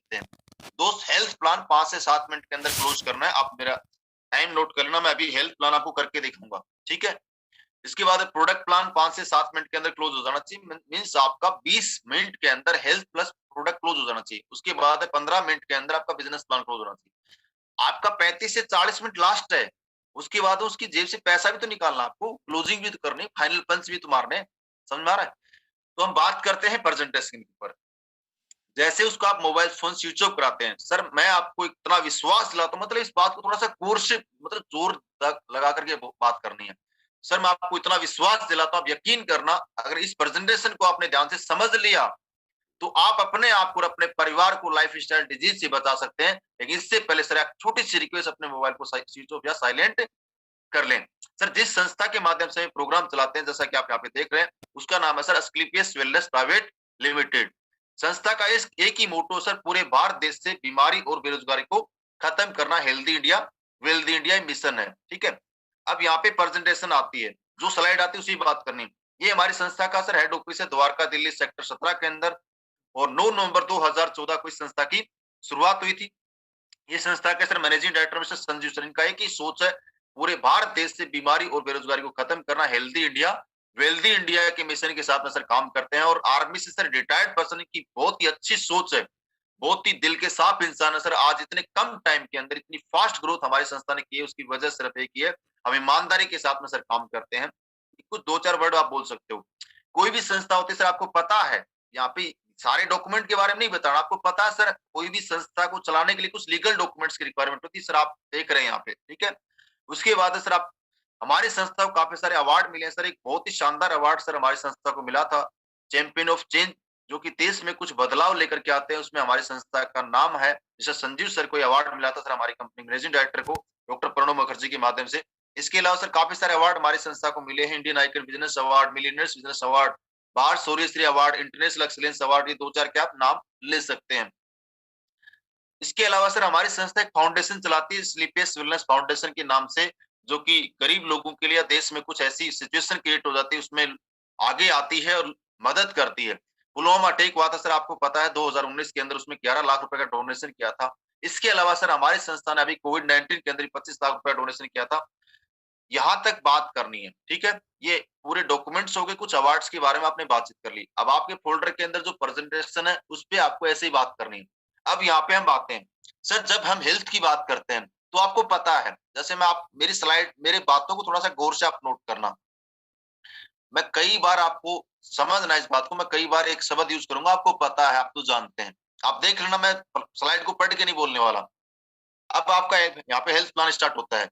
सकते हैं। दोस्त हेल्थ प्लान 5 से 7 मिनट के अंदर क्लोज करना है। आप मेरा टाइम नोट कर लेना, मैं अभी हेल्थ प्लान आपको करके दिखाऊंगा, ठीक है। इसके बाद प्रोडक्ट प्लान 5 से 7 मिनट के अंदर क्लोज हो जाना चाहिए, मींस आपका 20 मिनट के अंदर हेल्थ प्लस प्रोडक्ट क्लोज हो जाना चाहिए। उसके बाद 15 मिनट के अंदर आपका बिजनेस प्लान क्लोज होना चाहिए। आपका 35 से 40 मिनट लास्ट है, उसके बाद उसकी जेब से पैसा भी तो निकालना, आपको क्लोजिंग भी तो करनी, फाइनल पंच भी तो मारने, समझ में आ रहा है। तो हम बात करते हैं प्रेजेंटेशन के ऊपर। जैसे उसको आप मोबाइल फोन स्विच ऑफ कराते हैं, सर मैं आपको इतना विश्वास दिलाता हूं, मतलब इस बात को थोड़ा सा कोर्स से मतलब जोर लगा करके बात करनी है। सर मैं आपको इतना विश्वास दिलाता हूं, आप यकीन करना, अगर इस प्रेजेंटेशन को आपने ध्यान से समझ लिया तो आप अपने आप को और अपने परिवार को लाइफ स्टाइल डिजीज से बचा सकते हैं। लेकिन इससे पहले सर एक छोटी सी रिक्वेस्ट, अपने मोबाइल को स्विच ऑफ या साइलेंट कर लें। सर जिस संस्था के माध्यम से प्रोग्राम चलाते हैं, जैसा कि आप यहाँ पे देख रहे हैं, उसका नाम है sir Asclepius wellness private limited. संस्था का इस एक ही मोटो सर पूरे भारत देश से बीमारी और बेरोजगारी को खत्म करना healthy India wealthy India mission है, ठीक है। अब यहाँ पे प्रेजेंटेशन आती है, जो स्लाइड आती है उसी बात करनी। ये हमारी संस्था का सर हेड ऑफिस है द्वारका दिल्ली सेक्टर 17 के अंदर, और 9 नवंबर 2014 को इस संस्था की शुरुआत हुई थी। ये संस्था के sir managing director mister Sanjeev sir, इनका एक ही सोच है, पूरे भारत देश से बीमारी और बेरोजगारी को खत्म करना, हेल्दी इंडिया वेल्दी इंडिया के मिशन के साथ में सर काम करते हैं। और आर्मी से सर रिटायर्ड पर्सन की बहुत ही अच्छी सोच है, बहुत ही दिल के साफ इंसान है सर। आज इतने कम टाइम के अंदर इतनी फास्ट ग्रोथ हमारी संस्था ने की है, उसकी वजह सिर्फ एक ही है, हम ईमानदारी के साथ में सर काम करते हैं। कुछ 2-4 वर्ड आप बोल सकते हो। कोई भी संस्था होती है सर, आपको पता है, यहाँ पे सारे डॉक्यूमेंट के बारे में नहीं बताना, आपको पता है सर, कोई भी संस्था को चलाने के लिए कुछ लीगल डॉक्यूमेंट्स की रिक्वायरमेंट होती है सर, आप देख रहे हैं यहाँ पे, ठीक है। उसके बाद सर आप, हमारी संस्था को काफी सारे अवार्ड मिले हैं सर। एक बहुत ही शानदार अवार्ड सर हमारी संस्था को मिला था, चैंपियन ऑफ चेंज, जो कि देश में कुछ बदलाव लेकर के आते हैं, उसमें हमारी संस्था का नाम है। जैसे संजीव सर को अवार्ड मिला था सर, हमारी कंपनी मैनेजिंग डायरेक्टर को डॉक्टर प्रणब मुखर्जी के माध्यम से। इसके अलावा सर काफी सारे अवार्ड हमारी संस्था को मिले हैं, Indian icon business award, millionaires business award, Bharat Shauryashri award, international excellence award, ये 2-4 के आप नाम ले सकते हैं। इसके अलावा सर हमारी संस्था एक फाउंडेशन चलाती है, स्लीपियस वेलनेस फाउंडेशन के नाम से, जो कि गरीब लोगों के लिए देश में कुछ ऐसी सिचुएशन क्रिएट हो जाती है, उसमें आगे आती है और मदद करती है। पुलवामा अटैक हुआ था सर, आपको पता है 2019 के अंदर, उसमें 11 लाख रुपए का डोनेशन किया था। इसके अलावा सर हमारी संस्था ने अभी कोविड-19 के अंदर 25 लाख रुपए डोनेशन किया था। यहाँ तक बात करनी है, ठीक है। ये पूरे डॉक्यूमेंट्स हो गए, कुछ अवार्ड्स के बारे में आपने बातचीत कर ली। अब आपके फोल्डर के अंदर जो प्रेजेंटेशन है उस पे आपको ऐसे ही बात करनी है। अब यहाँ पे हम बातें हैं सर, जब हम हेल्थ की बात करते हैं तो आपको पता है, जैसे मैं आप मेरी स्लाइड मेरे बातों को थोड़ा सा गौर से आप नोट करना। मैं कई बार आपको समझना इस बात को, मैं कई बार एक शब्द यूज करूंगा, आपको पता है, आप तो जानते हैं, आप देख लेना, मैं स्लाइड को पढ़ के नहीं बोलने वाला। अब आपका यहाँ पे हेल्थ प्लान स्टार्ट होता है।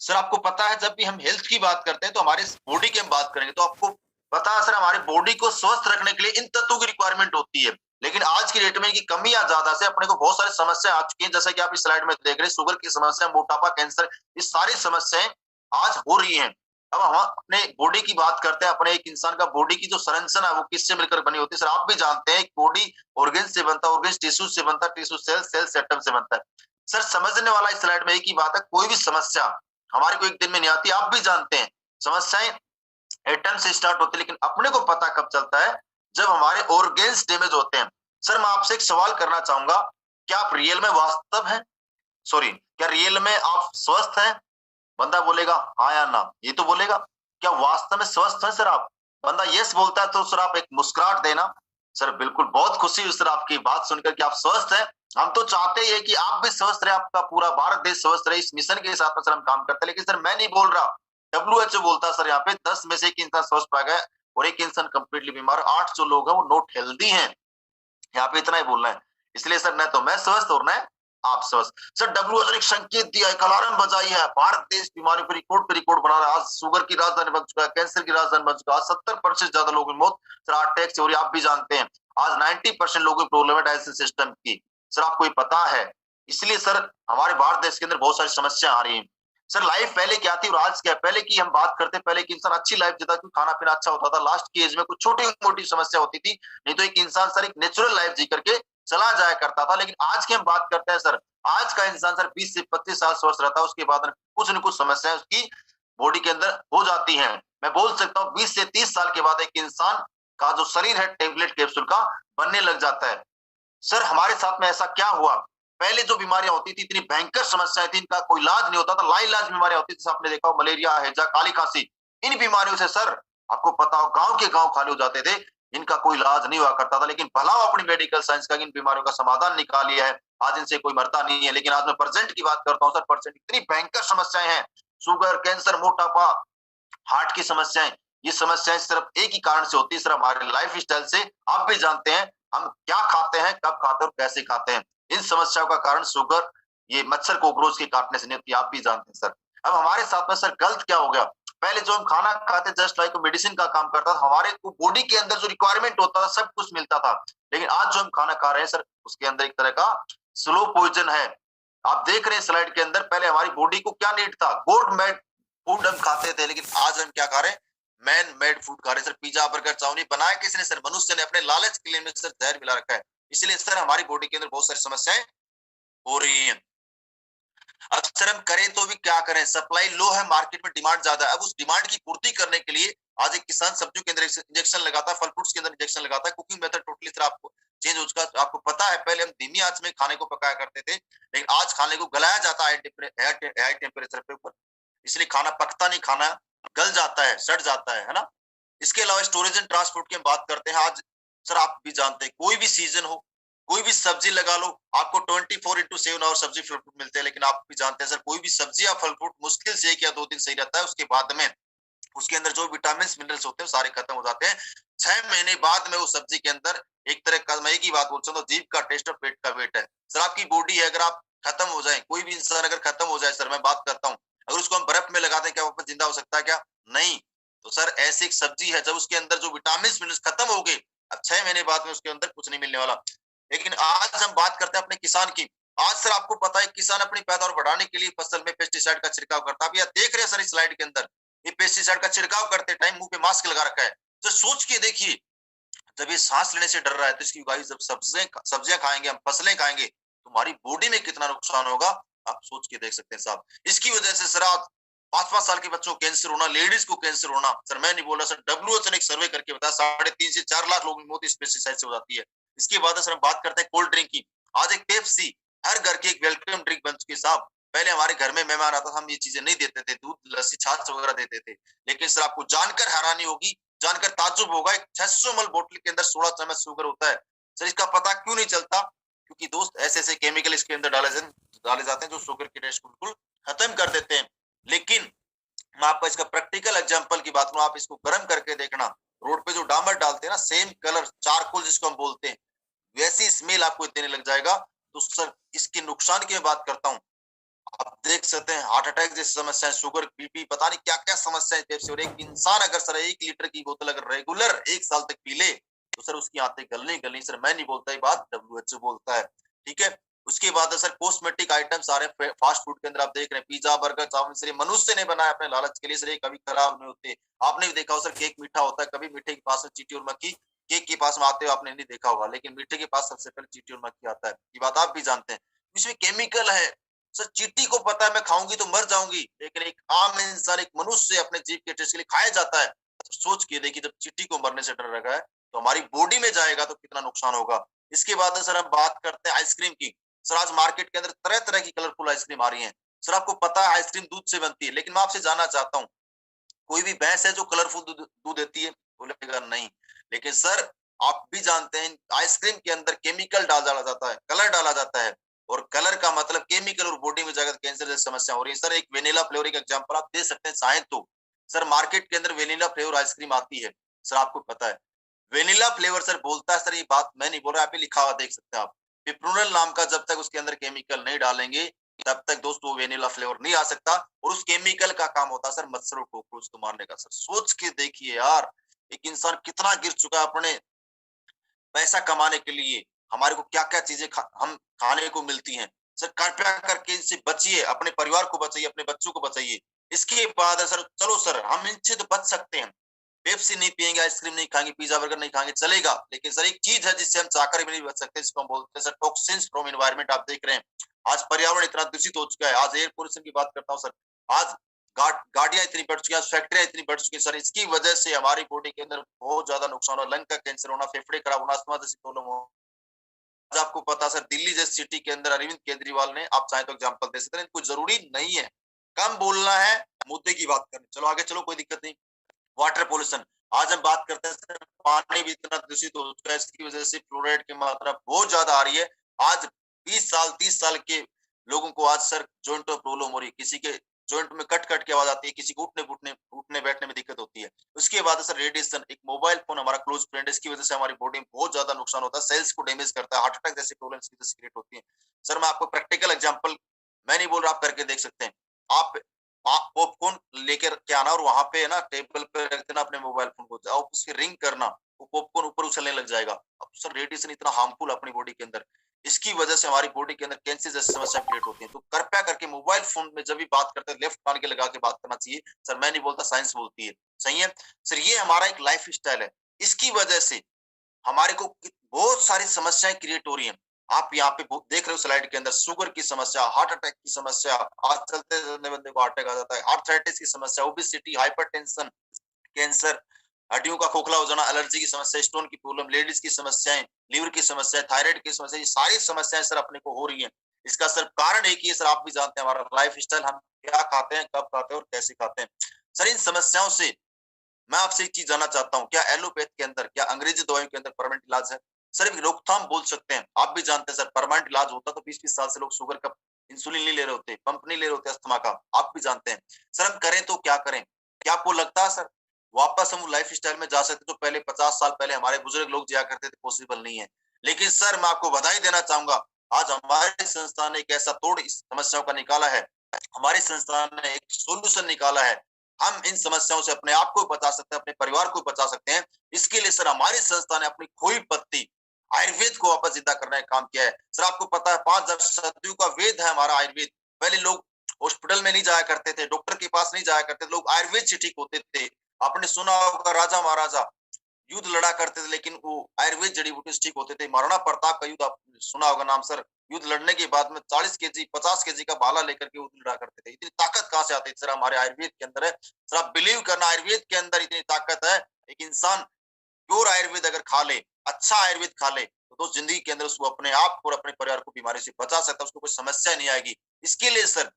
सर आपको पता है, जब भी हम हेल्थ की बात करते हैं तो हमारे बॉडी की हम बात करेंगे, तो आपको पता है सर, हमारे बॉडी को स्वस्थ रखने के लिए इन तत्वों की रिक्वायरमेंट होती है। लेकिन आज की डेट में इनकी कमियां ज्यादा से अपने को बहुत सारी समस्या आ चुकी हैं, जैसे कि आप इस स्लाइड में देख रहे हैं, शुगर की समस्या, मोटापा, कैंसर, ये सारी समस्याएं आज हो रही हैं। अब हम अपने बॉडी की बात करते हैं, अपने एक इंसान का बॉडी की जो संरचना है वो किससे मिलकर बनी होती है सर, आप भी जानते हैं, बॉडी ऑर्गन से बनता है, ऑर्गन टिश्यू से बनता है, टिश्यू सेल, सेल एटम से बनता है। सर समझने वाला इस स्लाइड में एक ही बात है, कोई भी समस्या हमारे को एक दिन में नहीं आती, आप भी जानते हैं, समस्याएं एटम से स्टार्ट होती है, लेकिन अपने को पता कब चलता है, जब हमारे ऑर्गेन्स डैमेज होते हैं। सर मैं आपसे एक सवाल करना चाहूंगा, क्या आप रियल में वास्तव हैं, सॉरी, क्या रियल में आप स्वस्थ हैं? बंदा बोलेगा हाँ या ना, ये तो बोलेगा। क्या वास्तव में स्वस्थ है सर आप? बंदा यस बोलता है तो सर आप एक मुस्कुराहट देना। सर बिल्कुल, बहुत खुशी हुई सर आपकी बात सुनकर कि आप स्वस्थ हैं। हम तो चाहते ही है कि आप भी स्वस्थ रहे, आपका पूरा भारत देश स्वस्थ रहे, इस मिशन के साथ में सर हम काम करते हैं। लेकिन सर मैं नहीं बोल रहा, WHO बोलता है सर, यहाँ पे 10 में से एक इंसान स्वस्थ पाया गया और एक इंसान कंप्लीटली बीमार, 8 जो लोग हैं वो नॉट हेल्दी हैं। यहाँ पे इतना ही बोलना है। इसलिए सर न तो मैं स्वस्थ और न आप स्वस्थ। सर WHO ने एक संकेत दिया है, अलार्म बजाई है, भारत देश बीमारी पर रिकॉर्ड बना रहा है। आज शुगर की राजधानी बन चुका है, कैंसर की राजधानी बन चुका है, 70% ज्यादा लोगों की मौत सर अटैक से हो रही है, आप भी जानते हैं। आज 90% लोगों की प्रॉब्लम है डाइजेशन सिस्टम की, सर आपको ये पता है। इसलिए सर हमारे भारत देश के अंदर बहुत सारी समस्या आ रही है। सर लाइफ पहले क्या थी और आज क्या? पहले की हम बात करते, पहले की इंसान अच्छी लाइफ जीता, क्योंकि खाना पीना अच्छा होता था, लास्ट की एज में कुछ छोटी मोटी समस्या होती थी, नहीं तो एक इंसान सर एक नेचुरल लाइफ जी करके चला जाया करता था। लेकिन आज की हम बात करते हैं सर, आज का इंसान सर 20 से 25 साल स्वस्थ रहता है, उसके बाद कुछ न कुछ समस्याएं उसकी बॉडी के अंदर हो जाती हैं। मैं बोल सकता हूँ 20 से 30 साल के बाद एक इंसान का जो शरीर है टेम्पलेट कैप्सूल का बनने लग जाता है। सर हमारे साथ में ऐसा क्या हुआ, पहले जो बीमारियां होती थी इतनी भयंकर समस्याएं थी, इनका कोई इलाज नहीं होता था, लाइलाज बीमारियां होती थी, आपने देखा हो मलेरिया, हैजा, काली खांसी, इन बीमारियों से सर आपको पता हो गांव के गांव खाली हो जाते थे, इनका कोई इलाज नहीं हुआ करता था। लेकिन भला अपनी मेडिकल साइंस का इन बीमारियों का समाधान निकाल लिया है, आज इनसे कोई मरता नहीं है। लेकिन आज मैं प्रेजेंट की बात करता हूँ सर, प्रेजेंट इतनी भयंकर समस्याएं हैं, शुगर, कैंसर, मोटापा, हार्ट की समस्याएं, ये समस्याएं सिर्फ एक ही कारण से होती है सर, हमारे लाइफ स्टाइल से। आप भी जानते हैं हम क्या खाते हैं, कब खाते हैं और कैसे खाते हैं, इन समस्याओं का कारण शुगर, ये मच्छर कोकरोच के काटने से नहीं होती, आप भी जानते हैं सर। अब हमारे साथ में सर गलत क्या हो गया, पहले जो हम खाना खाते जस्ट लाइक मेडिसिन का काम करता था, हमारे को बॉडी के अंदर जो रिक्वायरमेंट होता था सब कुछ मिलता था। लेकिन आज जो हम खाना खा रहे हैं सर, उसके अंदर एक तरह का स्लो पॉइजन है। आप देख रहे हैं स्लाइड के अंदर, पहले हमारी बॉडी को क्या नीड था, गॉड मेड फूड हम खाते थे, लेकिन आज हम क्या खा रहे हैं, मैन मेड फूड खा रहे हैं सर। पिज्जा, बर्गर, चाउमीन बनाया किसने सर, मनुष्य ने अपने लालच के लिए में सर जहर मिला रखा है। इसलिए सर हमारी बॉडी के अंदर बहुत सारी समस्याएं हो रही हैं। अब सर हम करें तो भी क्या करें, सप्लाई लो है, मार्केट में डिमांड ज्यादा है। अब उस डिमांड की पूर्ति करने के लिए आज एक किसान सब्जियों के अंदर इंजेक्शन लगाता है, फल फ्रूट्स के अंदर इंजेक्शन लगाता है, कुकिंग मेथड टोटली सर आपको चेंज हो चुका है। आपको पता है पहले हम धीमी आंच में खाने को पकाया करते थे, लेकिन आज खाने को गलाया जाता है हाई टेम्परेचर पे ऊपर, इसलिए खाना पकता नहीं, खाना गल जाता है, सड़ जाता है ना। इसके अलावा स्टोरेज एंड ट्रांसपोर्ट की हम बात करते हैं, आज सर आप भी जानते हैं कोई भी सीजन हो, कोई भी सब्जी लगा लो, आपको 24/7 आवर सब्जी फल फ्रूट मिलते हैं। लेकिन आप भी जानते हैं सर कोई भी सब्जी या फल फ्रूट मुश्किल से 1 या 2 दिन सही रहता है, उसके बाद में उसके अंदर जो विटामिन मिनरल्स होते हैं सारे खत्म हो जाते हैं। 6 महीने बाद में वो सब्जी के अंदर एक तरह का, मैं एक ही बात बोलता हूँ, जीभ का टेस्ट और पेट का वेट है सर। आपकी बॉडी है, अगर आप खत्म हो जाए, कोई भी इंसान अगर खत्म हो जाए सर, मैं बात करता हूँ, अगर उसको हम बर्फ में लगा दें, क्या वापस जिंदा हो सकता है क्या, नहीं। तो सर ऐसी एक सब्जी है, जब उसके अंदर जो विटामिन मिनरल्स खत्म हो गए, अब 6 महीने बाद में उसके अंदर कुछ नहीं मिलने वाला। लेकिन आज हम बात करते हैं अपने किसान की। आज सर आपको पता है किसान अपनी पैदावार बढ़ाने के लिए फसल में पेस्टिसाइड का छिड़काव करता है। आप यह देख रहे हैं सर इस स्लाइड के अंदर, ये पेस्टिसाइड का छिड़काव करते टाइम मुंह पे मास्क लगा रखा है। तो सोच के देखिए, जब ये सांस लेने से डर रहा है, तो इसकी उगाई जब सब्जियां खाएंगे, हम फसलें खाएंगे, तो हमारी बॉडी में कितना नुकसान होगा, आप सोच के देख सकते हैं साहब। इसकी वजह से सर आज 5-5 साल के बच्चों को कैंसर होना, लेडीज को कैंसर होना, सर मैं नहीं बोल रहा सर, WHO ने एक सर्वे करके बताया 3.5 से 4 लाख लोगों की मौत इस पेस्टिसाइड से हो जाती है। इसके बाद सर हम बात करते हैं कोल्ड ड्रिंक की। आज एक पेप्सी हर घर की एक वेलकम ड्रिंक बन चुकी है साहब। पहले हमारे घर में मेहमान आता था, हम ये चीजें नहीं देते थे, दूध, लस्सी, छाछ वगैरह देते थे। लेकिन सर आपको जानकर हैरानी होगी, जानकर ताज्जुब होगा, एक 600 ml बोतल के अंदर 16 चम्मच शुगर होता है। सर इसका पता क्यों नहीं चलता, क्योंकि दोस्त ऐसे ऐसे केमिकल इसके अंदर डाले जाते हैं जो शुगर की टेस्ट को बिल्कुल खत्म कर देते हैं। लेकिन मैं आपको इसका प्रैक्टिकल एग्जांपल की बात करूं, आप इसको गर्म करके देखना, रोड पे जो डामर डालते हैं ना, सेम कलर चारकोल जिसको हम बोलते हैं, वैसी स्मेल आपको देने लग जाएगा। तो सर इसके नुकसान की मैं बात करता हूँ, आप देख सकते हैं हार्ट अटैक जैसी समस्याएं, शुगर, बीपी, पता नहीं क्या क्या समस्याएं पेप्सी। और एक इंसान अगर सर 1 लीटर की बोतल अगर रेगुलर 1 साल तक पी ले, तो सर उसकी आंतें गलनी गलनी, सर मैं नहीं बोलता, ये बात WHO बोलता है, ठीक है। उसके बाद सर कॉस्मेटिक आइटम्स आ रहे हैं फास्ट फूड के अंदर, आप देख रहे हैं पिज्जा, बर्गर, चाउमीन, सर मनुष्य ने बनाया अपने लालच के लिए सर, ये कभी खराब नहीं होते। आपने भी देखा हो सर, केक मीठा होता है, कभी मीठे के पास में चींटी और मक्खी केक के पास में आते हुए आपने नहीं देखा होगा, लेकिन मीठे के पास सबसे पहले चींटी और मक्खी आता है, ये बात आप भी जानते हैं। इसमें केमिकल है सर, चींटी को पता है मैं खाऊंगी तो मर जाऊंगी, लेकिन एक आम इंसान, एक मनुष्य अपने जीव के टेस्ट के लिए खाया जाता है। तो सोच के देखिए, जब चींटी को मरने से डर रखा है, तो हमारी बॉडी में जाएगा तो कितना नुकसान होगा। इसके बाद सर हम बात करते हैं आइसक्रीम की। सर आज मार्केट के अंदर तरह तरह की कलरफुल आइसक्रीम आ रही है। सर आपको पता है आइसक्रीम दूध से बनती है, लेकिन मैं आपसे जानना चाहता हूँ, कोई भी भैंस है जो कलरफुल दूध देती है, बोलेगा नहीं। लेकिन सर आप भी जानते हैं आइसक्रीम के अंदर केमिकल डाला जाता है, कलर डाला जाता है, और कलर का मतलब केमिकल, और बॉडी में जाकर कैंसर जैसी समस्या हो रही है। सर एक वेनिला फ्लेवर का एग्जांपल आप दे सकते हैं चाहे तो। सर मार्केट के अंदर वेनिला फ्लेवर आइसक्रीम आती है, सर आपको पता है वेनिला फ्लेवर सर बोलता है, सर ये बात मैं नहीं बोल रहा, आप लिखा हुआ देख सकते हैं आप, पिप्रोनल नाम का, जब तक उसके अंदर केमिकल नहीं डालेंगे तब तक दोस्तों वेनिला फ्लेवर नहीं आ सकता। और उस केमिकल का काम होता है सर मच्छर और कॉकरोच को मारने का। सर सोच के देखिए यार, एक इंसान कितना गिर चुका है अपने पैसा कमाने के लिए, हमारे को क्या क्या चीजें हम खाने को मिलती हैं। सर कृपया करके इनसे बचिए, अपने परिवार को बचाइए, अपने बच्चों को बचाइए। इसके बाद सर चलो सर हम इनसे तो बच सकते हैं, पेप्सी नहीं पिएंगे, आइसक्रीम नहीं खाएंगे, पिज्जा बर्गर नहीं खाएंगे, चलेगा। लेकिन सर एक चीज है जिससे हम चाहकर भी नहीं बच सकते, जिसको हम बोलते हैं सर टॉक्सिन्स फ्रॉम एनवायरनमेंट। आप देख रहे हैं आज पर्यावरण इतना दूषित हो चुका है। आज एयर पोल्यूशन की बात करता हूँ सर, आज गाड़ियां इतनी बढ़ चुकी हैं, फैक्ट्रियां इतनी बढ़ चुकी हैं सर, इसकी वजह से हमारी बॉडी के अंदर बहुत ज्यादा नुकसान हो, लंग का कैंसर होना, फेफड़े खराब होना, अस्थमा जैसी प्रॉब्लम हो, आपको पता सर दिल्ली जैसी सिटी के अंदर अरविंद केजरीवाल ने, आप चाहे तो एग्जांपल दे सकते हैं, कोई जरूरी नहीं है, कम बोलना है, मुद्दे की बात करनी। चलो आगे चलो, कोई दिक्कत नहीं। वाटर पोल्यूशन, आज हम बात करते हैं सर, पानी भी इतना दूषित हो चुका है, इसकी वजह से फ्लोराइड की मात्रा बहुत ज्यादा आ रही है। आज 20 साल 30 साल के लोगों को आज सर जॉइंट प्रॉब्लम हो रही है, किसी के जॉइंट में कट कट के आवाज आती है, किसी को उठने बैठने में दिक्कत होती है। उसके बाद सर रेडिएशन, एक मोबाइल फोन हमारा क्लोज फ्रेंड, इसकी वजह से हमारी बॉडी में बहुत ज्यादा नुकसान होता है, सेल्स को डैमेज करता है, हार्ट अटैक जैसी प्रॉब्लम इसकी वजह से क्रिएट होती है। सर मैं आपको प्रैक्टिकल एग्जांपल, मैं नहीं बोल रहा, आप करके देख सकते हैं। आप पॉपकॉर्न लेकर के आना और वहां पे ना टेबल पे रख देना अपने मोबाइल फोन को, जाओ उसकी रिंग करना, वो पॉपकॉर्न ऊपर उछलने लग जाएगा। अब सर रेडिएशन इतना हार्मफुल अपनी बॉडी के अंदर, इसकी वजह से हमारी बॉडी के अंदर कैंसर जैसी समस्या क्रिएट होती है। तो कृपया करके मोबाइल फोन में जब भी बात करते हैं लेफ्ट कान के लगा के बात करना चाहिए। सर मैं नहीं बोलता, साइंस बोलती है, सही है सर। ये हमारा एक लाइफ स्टाइल है, इसकी वजह से हमारे को बहुत सारी समस्याएं क्रिएट हो रही हैं। आप यहाँ पे देख रहे हो स्लाइड के अंदर, शुगर की समस्या, हार्ट अटैक की समस्या, आज चलते चलते बंदे को हार्ट अटैक आ जाता है, आर्थराइटिस की समस्या, ओबेसिटी, हाइपरटेंशन, कैंसर, हड्डियों का खोखला हो जाना, एलर्जी की समस्या, स्टोन की प्रॉब्लम, लेडीज की समस्याएं, लीवर की समस्या, थायराइड की समस्या, ये सारी समस्याएं सर अपने को हो रही है। इसका सर कारण एक ही है सर, आप भी जानते हैं, हमारा लाइफ स्टाइल, हम क्या खाते हैं, कब खाते हैं और कैसे खाते हैं। सर इन समस्याओं से मैं आपसे एक चीज जानना चाहता हूँ, क्या एलोपैथ के अंदर, क्या अंग्रेजी दवाइयों के अंदर परमानेंट इलाज है? सर एक रोकथाम बोल सकते हैं, आप भी जानते हैं सर, परमानेंट इलाज होता तो 20-20 साल से लोग शुगर का इंसुलिन नहीं ले रहे होते, पंप नहीं ले रहे होते अस्थमा का, आप भी जानते हैं। सर हम करें तो क्या करें? क्या आपको लगता है सर वापस हम लाइफ स्टाइल में जा सकते जो पहले 50 साल पहले हमारे बुजुर्ग लोग जिया करते थे? पॉसिबल नहीं है। लेकिन सर मैं आपको बधाई देना चाहूंगा, आज हमारे संस्थान ने एक ऐसा तोड़ इस समस्याओं का निकाला है, हमारी संस्थान ने एक सोल्यूशन निकाला है। हम इन समस्याओं से अपने आप को बचा सकते हैं, अपने परिवार को बचा सकते हैं। इसके लिए सर हमारी संस्था ने अपनी खोई पत्ती आयुर्वेद को वापस जिंदा करने का काम किया है। सर आपको पता है 5000 सदियों का वेद है हमारा आयुर्वेद। पहले लोग हॉस्पिटल में नहीं जाया करते थे, डॉक्टर के पास नहीं जाया करते थे, लोग आयुर्वेद से ठीक होते थे। आपने सुना होगा राजा महाराजा युद्ध लड़ा करते थे, लेकिन वो आयुर्वेद जड़ी बूटी से ठीक होते थे। महाराणा प्रताप का युद्ध आप सुना होगा नाम सर, युद्ध लड़ने के बाद में 40 केजी 50 केजी का भाला लेकर के युद्ध लड़ा करते थे। इतनी ताकत कहाँ से आती है? सर हमारे आयुर्वेद के अंदर है। सर आप बिलीव करना, आयुर्वेद के अंदर इतनी ताकत है, एक इंसान प्योर आयुर्वेद अगर खा ले, अच्छा आयुर्वेद खा ले, तो जिंदगी के अंदर उसको अपने आप और अपने परिवार को बीमारी से बचा सकता है, उसको कोई समस्या नहीं आएगी। इसके लिए सर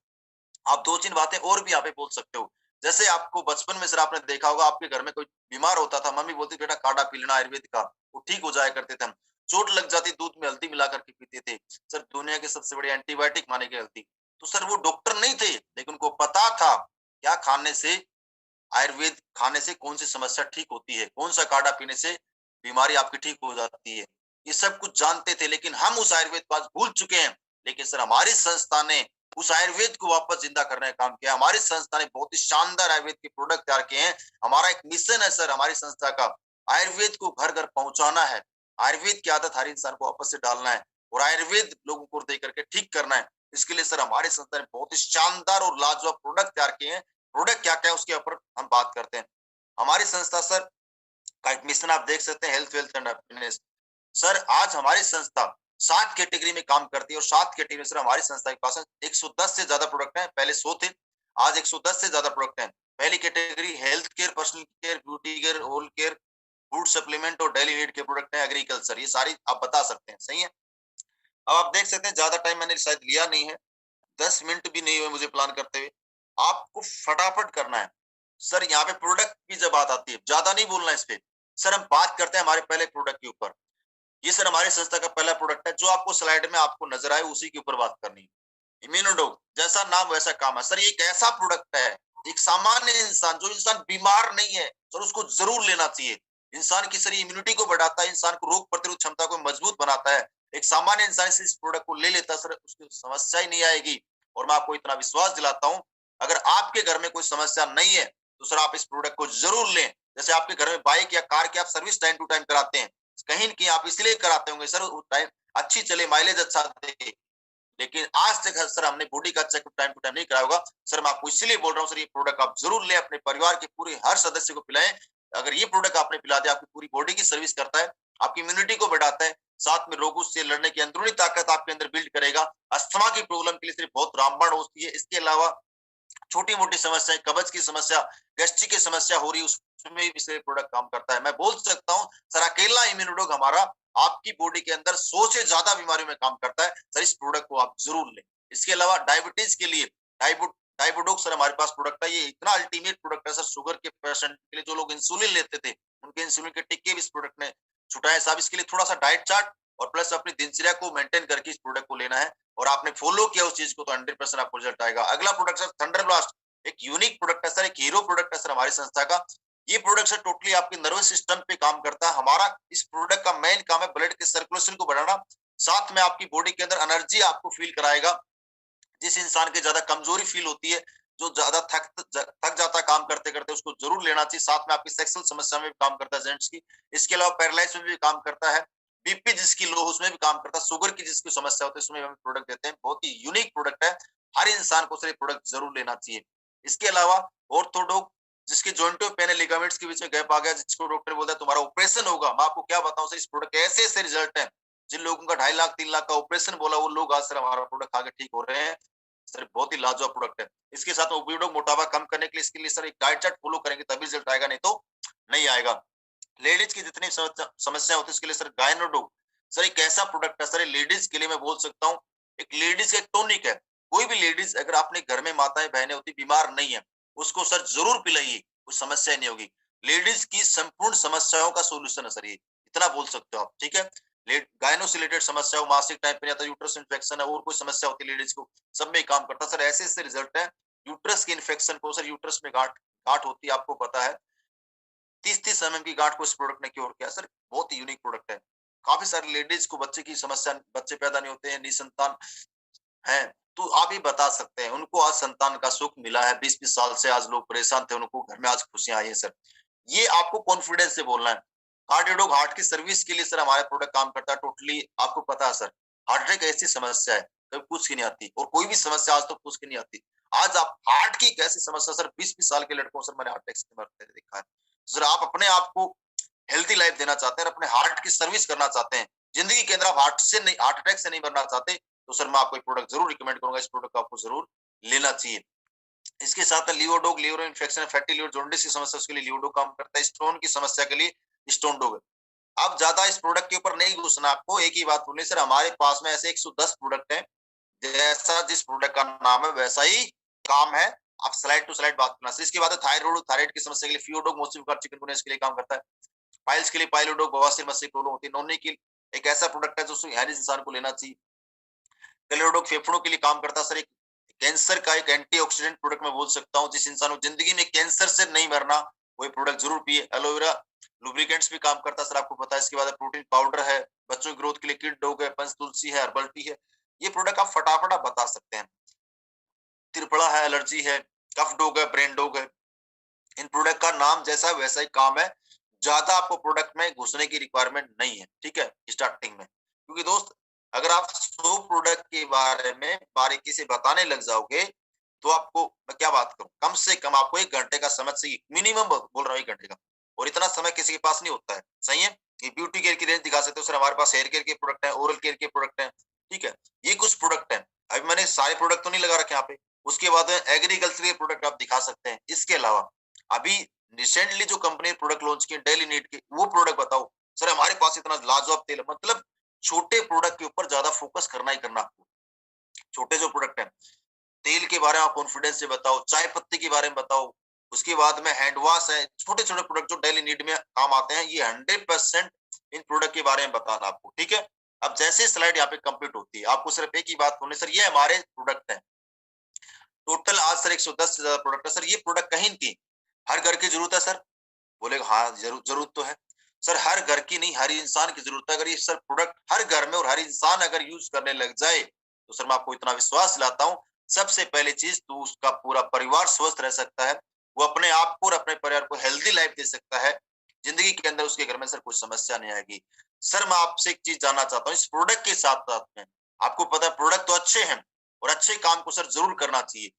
आप 2-3 बातें और भी यहाँ पे बोल सकते हो। जैसे आपको बचपन में सर आपने देखा होगा, आपके घर में कोई बीमार होता था, मम्मी बोलती बेटा काढ़ा पी लेना आयुर्वेद का, वो ठीक हो जाया करते थे। हम चोट लग जाती, दूध में हल्दी मिला करके पीते थे। सर दुनिया के सबसे बड़े एंटीबायोटिक माने गए हल्दी। तो सर वो डॉक्टर नहीं थे, लेकिन उनको पता था क्या खाने से, आयुर्वेद खाने से कौन सी समस्या ठीक होती है, कौन सा काढ़ा पीने से बीमारी आपकी ठीक हो जाती है। ये सब कुछ जानते थे, लेकिन हम उस आयुर्वेद को आज भूल चुके हैं। लेकिन सर हमारी संस्था ने उस आयुर्वेद को वापस जिंदा करने का काम किया। हमारी संस्था ने बहुत ही शानदार आयुर्वेद के प्रोडक्ट तैयार किए हैं। हमारा एक मिशन है सर हमारी संस्था का, आयुर्वेद को घर घर पहुंचाना है। आयुर्वेद की आदत हर इंसान को वापस से डालना है और आयुर्वेद लोगों को दे करके ठीक करना है। इसके लिए सर हमारी संस्था ने बहुत ही शानदार और लाजवाब प्रोडक्ट तैयार किए हैं। प्रोडक्ट क्या क्या है उसके ऊपर हम बात करते हैं। हमारी संस्था सर का एक मिशन आप देख सकते हैं, health wealth and happiness. Sir आज हमारी संस्था 7 कैटेगरी में काम करती है और 7 कैटेगरी में सर हमारी संस्था के पास 110 से ज्यादा प्रोडक्ट हैं। पहले 100 थे, आज 110 से ज्यादा प्रोडक्ट हैं। पहली category health care, personal care, beauty care, oral care, food supplement और डेली नीड के प्रोडक्ट हैं। एग्रीकल्चर, ये सारी आप बता सकते हैं, सही है। अब आप देख सकते हैं, ज्यादा टाइम मैंने शायद लिया नहीं है, 10 मिनट भी नहीं हुए मुझे प्लान करते हुए। आपको फटाफट करना है। सर यहाँ पे प्रोडक्ट की जब बात आती है, ज्यादा नहीं बोलना इस पे। सर हम बात करते हैं हमारे पहले प्रोडक्ट के ऊपर। ये सर हमारी संस्था का पहला प्रोडक्ट है, जो आपको स्लाइड में आपको नजर आए उसी के ऊपर बात करनी है। इम्यूनोडोग, जैसा नाम वैसा काम है। सर ये एक ऐसा प्रोडक्ट है, एक सामान्य इंसान, जो इंसान बीमार नहीं है सर उसको जरूर लेना चाहिए। इंसान की सर इम्यूनिटी को बढ़ाता है, इंसान को रोग प्रतिरोध क्षमता को मजबूत बनाता है। एक सामान्य इंसान इस प्रोडक्ट को ले लेता है सर, उसकी समस्या ही नहीं आएगी। और मैं आपको इतना विश्वास दिलाता हूँ, अगर आपके घर में कोई समस्या नहीं है तो सर आप इस प्रोडक्ट को जरूर लें। जैसे आपके घर में बाइक या कार की आप सर्विस टाइम टू टाइम कराते हैं, कहीं कि आप इसलिए कराते होंगे सर टाइम अच्छी चले, माइलेज अच्छा दे, लेकिन आज तक सर हमने बॉडी का चेकअप टाइम टू टाइम नहीं कराया होगा। सर मैं आपको इसलिए बोल रहा हूँ सर, ये प्रोडक्ट आप जरूर लें, अपने परिवार के पूरे हर सदस्य को पिलाएं। अगर ये प्रोडक्ट आपने पिला दिया, आपकी पूरी बॉडी की सर्विस करता है, आपकी इम्यूनिटी को बढ़ाता है, साथ में रोगों से लड़ने की अंदरूनी ताकत आपके अंदर बिल्ड करेगा। अस्थमा की प्रॉब्लम के लिए सिर्फ बहुत रामबाण होती है। इसके अलावा छोटी मोटी समस्याएं, कब्ज की समस्या, गैस्ट्रिक की समस्या हो रही है, उसमें भी से प्रोडक्ट काम करता है। मैं बोल सकता हूँ सर अकेला इम्यूनोडोग हमारा आपकी बॉडी के अंदर 100 से ज्यादा बीमारियों में काम करता है सर। इस प्रोडक्ट को आप जरूर लें। इसके अलावा डायबिटीज के लिए डाइबोडोक सर हमारे पास प्रोडक्ट है। ये इतना अल्टीमेट प्रोडक्ट है सर, शुगर के पेशेंट के लिए, जो लोग इंसुलिन लेते थे उनके इंसुलिन के टिक्के भी इस प्रोडक्ट ने छुटाए साहब। इसके लिए थोड़ा सा डाइट चार्ट और प्लस अपनी दिनचर्या को मेंटेन करके इस प्रोडक्ट को लेना है, और आपने फॉलो किया उस चीज को तो 100% आपको रिजल्ट आएगा। अगला प्रोडक्ट सर थंडर ब्लास्ट, एक यूनिक प्रोडक्ट है सर, एक हीरो प्रोडक्ट है सर हमारी संस्था का। ये प्रोडक्ट सर टोटली आपके नर्वस सिस्टम पे काम करता है। हमारा इस प्रोडक्ट का मेन काम है ब्लड के सर्कुलेशन को बढ़ाना, साथ में आपकी बॉडी के अंदर एनर्जी आपको फील कराएगा। जिस इंसान की ज्यादा कमजोरी फील होती है, जो ज्यादा थक जाता है काम करते करते, उसको जरूर लेना चाहिए। साथ में आपकी सेक्सुअल समस्या में भी काम करता है जेंट्स की। इसके अलावा पैरालाइज में भी काम करता है, बीपी जिसकी लो उसमें भी काम करता है, शुगर की जिसकी समस्या होती है उसमें हम प्रोडक्ट देते हैं। बहुत ही यूनिक प्रोडक्ट है, हर इंसान को सर ये प्रोडक्ट जरूर लेना चाहिए। इसके अलावा ऑर्थोडोक, जिसके जॉइंटों पेन लिगामेंट्स के बीच में गैप आ गया, जिसको डॉक्टर बोलता है तुम्हारा ऑपरेशन होगा, मैं आपको क्या बताऊं सर, इस प्रोडक्ट के ऐसे ऐसे रिजल्ट है। जिन लोगों का 2.5 लाख 3 लाख का ऑपरेशन बोला, वो लोग आज सर हमारा प्रोडक्ट खा के ठीक हो रहे हैं सर। बहुत ही लाजवाब प्रोडक्ट है। इसके साथ में ओपियोइड मोटापा कम करने के लिए, इसके लिए सर एक डाइट चार्ट फॉलो करेंगे तभी रिजल्ट आएगा, नहीं तो नहीं आएगा। लेडीज की जितनी समस्या होती है उसके लिए सर गायनोडोग सर एक ऐसा प्रोडक्ट है सर, लेडीज के लिए मैं बोल सकता हूँ एक लेडीज का एक टॉनिक है। कोई भी लेडीज अगर अपने घर में माताएं बहनें होती बीमार नहीं है, उसको सर जरूर पिलाइए, कुछ समस्या नहीं होगी। लेडीज की संपूर्ण समस्याओं का सोल्यूशन है सर ये, इतना बोल सकते हो आप, ठीक है। गायनो से रिलेटेड समस्या हो, मासिक टाइम पे नहीं आता, यूट्रस इन्फेक्शन है और कोई समस्या होती है लेडीज को, सब में काम करता है सर। ऐसे ऐसे रिजल्ट है। यूट्रस के इन्फेक्शन को सर, यूट्रस में गांठ गांठ होती है आपको पता है, 30-30 mm की गांठ को इस प्रोडक्ट ने क्योर किया सर। बहुत ही यूनिक प्रोडक्ट है। काफी सारी लेडीज को बच्चे की समस्या, बच्चे पैदा नहीं होते हैं, निसंतान है, तो आप ये बता सकते हैं उनको आज संतान का सुख मिला है। 20-20 साल से आज लोग परेशान थे, उनको घर में आज खुशियां आई है सर। ये आपको कॉन्फिडेंस से बोलना है। कार्डियोडोक हार्ट की सर्विस के लिए सर हमारे प्रोडक्ट काम करता है टोटली। आपको पता है सर, हार्ट अटैक ऐसी समस्या है कभी पूछ की नहीं आती, और कोई भी समस्या आज तो पूछ की नहीं आती। आज आप हार्ट की कैसी समस्या सर, 20-20 साल के लड़कों सर मैंने हार्ट अटैक से मरते देखा है सर। आप अपने आप को हेल्थी लाइफ देना चाहते हैं, अपने हार्ट की सर्विस करना चाहते हैं, जिंदगी के अंदर आप हार्ट अटैक से नहीं मरना चाहते, तो सर मैं आपको एक प्रोडक्ट जरूर रिकमेंड करूंगा। इस प्रोडक्ट को आपको जरूर लेना चाहिए। इसके साथ लियोडोग, liver infection, fatty liver, jaundice की समस्या उसके लिए लियोडोग काम करता है। स्टोन की समस्या के लिए स्टोन डोग। अब ज्यादा इस प्रोडक्ट के ऊपर नहीं घुसना, आपको एक ही बात बोलनी सर, हमारे पास में ऐसे 110 प्रोडक्ट हैं, जैसा जिस प्रोडक्ट का नाम है वैसा ही काम है। आप स्लाइड टू स्लाइड बात करना। इसके बाद थायराइड, थायराइड की समस्या के लिए फियोडोग, मोसिफिकार चिकनगुनिया के लिए काम करता है। पाइल्स के लिए पाइलोडोग, बवासीर मस्से प्रॉब्लम होती है, नोनी की एक ऐसा प्रोडक्ट है जो हर इंसान को लेना चाहिए। कैलोडोग फेफड़ों के लिए काम करता है सर, एक कैंसर का एक एंटीऑक्सीडेंट प्रोडक्ट मैं बोल सकता हूँ। जिस इंसान को जिंदगी में कैंसर से नहीं मरना, वही प्रोडक्ट जरूर पिए। एलोवेरा लुब्रिकेंट्स भी काम करता है सर, आपको पता है। इसके बाद प्रोटीन पाउडर है, बच्चों की ग्रोथ के लिए किड डॉग है, पंच तुलसी है, हर्बल टी है। ये प्रोडक्ट आप फटाफट आप बता सकते हैं। त्रिफला है, एलर्जी है, कफ डॉग है, ब्रेन डॉग है। इन प्रोडक्ट का नाम जैसा वैसा ही काम है। ज्यादा आपको प्रोडक्ट में घुसने की रिक्वायरमेंट नहीं है, ठीक है, स्टार्टिंग में। क्योंकि दोस्त अगर आप 100 प्रोडक्ट के बारे में बारीकी से बताने लग जाओगे, तो आपको मैं क्या बात करूं, कम से कम आपको 1 घंटे का समय चाहिए, मिनिमम बोल रहा हूँ 1 घंटे का, और इतना समय किसी के पास नहीं होता है, सही है। ये ब्यूटी केयर की रेंज दिखा सकते हो सर, हमारे पास हेयर केयर के प्रोडक्ट है, ओरल केयर के प्रोडक्ट है, ठीक है। ये कुछ प्रोडक्ट है, अभी मैंने सारे प्रोडक्ट तो नहीं लगा रखे यहाँ पे। उसके बाद एग्रीकल्चर के प्रोडक्ट आप दिखा सकते हैं। इसके अलावा अभी रिसेंटली जो कंपनी प्रोडक्ट लॉन्च किए डेली नीड के, वो प्रोडक्ट बताओ सर। हमारे पास इतना लाजवाब तेल, मतलब छोटे प्रोडक्ट के ऊपर ज्यादा फोकस करना ही करना आपको। छोटे जो प्रोडक्ट है, तेल के बारे में आप कॉन्फिडेंस से बताओ, चाय पत्ती के बारे में बताओ, उसके बाद में हैंड वॉश है, छोटे छोटे प्रोडक्ट जो डेली नीड में काम आते हैं, ये 100% इन प्रोडक्ट के बारे में बताना आपको, ठीक है। अब जैसे स्लाइड यहाँ पे कंप्लीट होती है, आपको सिर्फ एक ही बात बोलनी सर, ये हमारे प्रोडक्ट है टोटल। आज सर 110 से ज्यादा प्रोडक्ट है सर। ये प्रोडक्ट कहीं की हर घर की जरूरत है सर, बोलेगा हाँ जरूरत तो है सर, हर घर की नहीं, हर इंसान की जरूरत है। अगर ये सर प्रोडक्ट हर घर में और हर इंसान अगर यूज करने लग जाए, तो सर मैं आपको इतना विश्वास दिलाता हूँ, सबसे पहली चीज तो उसका पूरा परिवार स्वस्थ रह सकता है, वो अपने आप को और अपने परिवार को हेल्दी लाइफ दे सकता है। जिंदगी के अंदर उसके घर में सर कुछ समस्या नहीं आएगी। सर मैं आपसे एक चीज जानना चाहता हूँ, इस प्रोडक्ट के साथ साथ में आपको पता है प्रोडक्ट तो अच्छे हैं और अच्छे काम को सर जरूर करना चाहिए।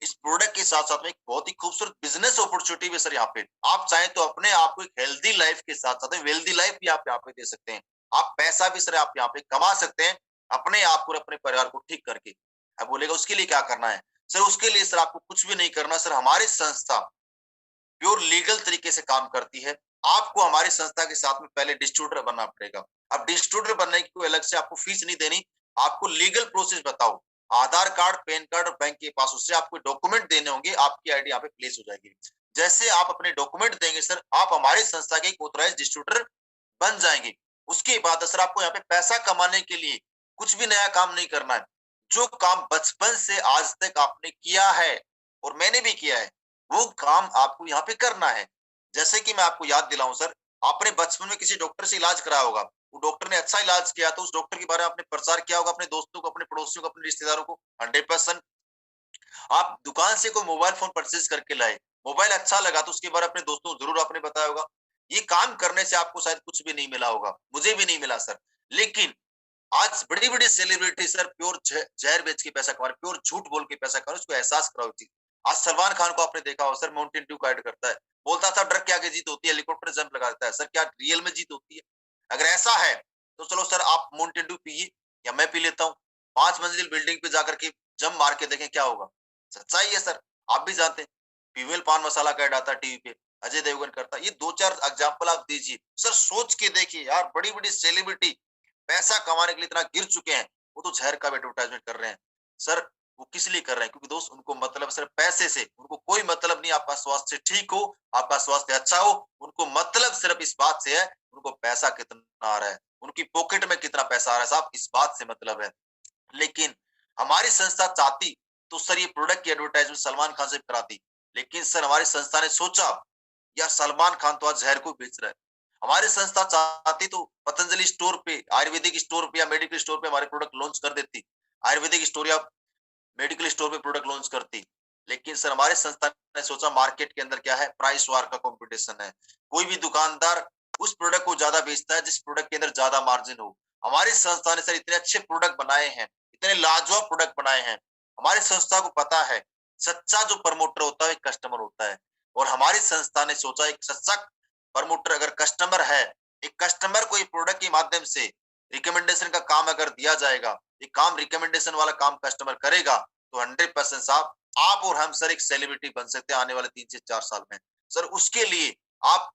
इस प्रोडक्ट के साथ साथ में एक बहुत ही खूबसूरत बिजनेस अपॉर्चुनिटी भी सर यहाँ पे, आप चाहें तो अपने आप को एक हेल्दी लाइफ के साथ साथ में वेल्दी लाइफ भी आप यहाँ पे दे सकते हैं। आप पैसा भी सर आप यहाँ पे कमा सकते हैं अपने आप को और अपने परिवार को ठीक करके। अब बोलेगा उसके लिए क्या करना है सर, उसके लिए सर आपको कुछ भी नहीं करना सर। हमारी संस्था प्योर लीगल तरीके से काम करती है। आपको हमारी संस्था के साथ में पहले डिस्ट्रीब्यूटर बनना पड़ेगा। अब डिस्ट्रीब्यूटर बनने की कोई अलग से आपको फीस नहीं देनी, आपको लीगल प्रोसेस बताओ, आधार कार्ड, पैन कार्ड और बैंक के पास, उससे आपको डॉक्यूमेंट देने होंगे, आपकी आईडी यहाँ पे प्लेस हो जाएगी। जैसे आप अपने डॉक्यूमेंट देंगे सर, आप हमारी संस्था के एक ऑथराइज्ड डिस्ट्रीब्यूटर बन जाएंगे। उसके बाद सर आपको यहाँ पे पैसा कमाने के लिए कुछ भी नया काम नहीं करना है। जो काम बचपन से आज तक आपने किया है और मैंने भी किया है, वो काम आपको यहाँ पे करना है। जैसे कि मैं आपको याद दिलाऊं सर, आपने बचपन में किसी डॉक्टर से इलाज कराया होगा, वो डॉक्टर ने अच्छा इलाज किया तो उस डॉक्टर के बारे में आपने प्रचार किया होगा अपने दोस्तों को, अपने पड़ोसियों को, अपने रिश्तेदारों को। 100%। आप दुकान से कोई मोबाइल फोन परचेज करके लाए, मोबाइल अच्छा लगा तो उसके बारे में अपने दोस्तों को जरूर आपने बताया होगा। ये काम करने से आपको शायद कुछ भी नहीं मिला होगा, मुझे भी नहीं मिला सर। लेकिन आज बड़ी बड़ी सेलिब्रिटी सर प्योर जहर बेच के पैसा कमा रहे, प्योर झूठ बोल के पैसा कमा रहे, उसको एहसास कराओ चीज। आज सलमान खान को आपने देखा हो सर, माउंटेन ड्यू का ऐड करता है, बोलता था डर के आगे जीत होती है, हेलीकॉप्टर जंप लगा देता है। सर क्या रियल में जीत होती है? अगर ऐसा है तो चलो सर आप माउंटेन ड्यू पिए या मैं पी लेता हूँ, 5 मंजिल बिल्डिंग पे जाकर के जंप मार के देखें क्या होगा। सच्चाई है सर, आप भी जानते हैं। फीमेल पान मसाला का ऐड आता है टीवी पे, अजय देवगन करता है। ये 2-4 एग्जाम्पल आप दीजिए सर, सोच के देखिए यार, बड़ी बड़ी सेलिब्रिटी पैसा कमाने के लिए इतना गिर चुके हैं, वो तो जहर का एडवर्टाइजमेंट कर रहे हैं सर। वो किस लिए कर रहे हैं? क्योंकि दोस्त उनको मतलब सिर्फ पैसे से, उनको कोई मतलब नहीं आपका स्वास्थ्य ठीक हो, आपका स्वास्थ्य अच्छा हो। उनको मतलब सिर्फ इस बात से है, उनको पैसा कितना आ रहा है, उनकी पॉकेट में कितना पैसा आ रहा है साहब, इस बात से मतलब है। लेकिन हमारी संस्था चाहती तो सर ये प्रोडक्ट की एडवर्टाइजमेंट सलमान खान से कराती, लेकिन सर हमारी संस्था ने सोचा यार सलमान खान तो आज जहर को बेच रहा है। हमारी संस्था चाहती तो पतंजलि स्टोर पे, आयुर्वेदिक स्टोर पे या मेडिकल स्टोर पे हमारे प्रोडक्ट लॉन्च कर देती, आयुर्वेदिक स्टोर या मेडिकल स्टोर पे प्रोडक्ट लॉन्च करती। लेकिन सर हमारी संस्था ने सोचा मार्केट के अंदर क्या है, प्राइस वार का कंपटीशन है। कोई भी दुकानदार उस प्रोडक्ट को ज्यादा बेचता है जिस प्रोडक्ट के अंदर ज्यादा मार्जिन हो। हमारी संस्था ने सर इतने अच्छे प्रोडक्ट बनाए हैं, इतने लाजवाब प्रोडक्ट बनाए हैं। हमारी संस्था को पता है सच्चा जो प्रमोटर होता है कस्टमर होता है, और हमारी संस्था ने सोचा एक सच्चा प्रमोटर अगर कस्टमर है, एक कस्टमर को प्रोडक्ट के माध्यम से रिकमेंडेशन का काम अगर दिया जाएगा, ये काम रिकमेंडेशन वाला काम कस्टमर करेगा, तो 100% साहब आप और हम सर एक सेलिब्रिटी बन सकते हैं आने वाले 3 से 4 साल में। सर उसके लिए आप,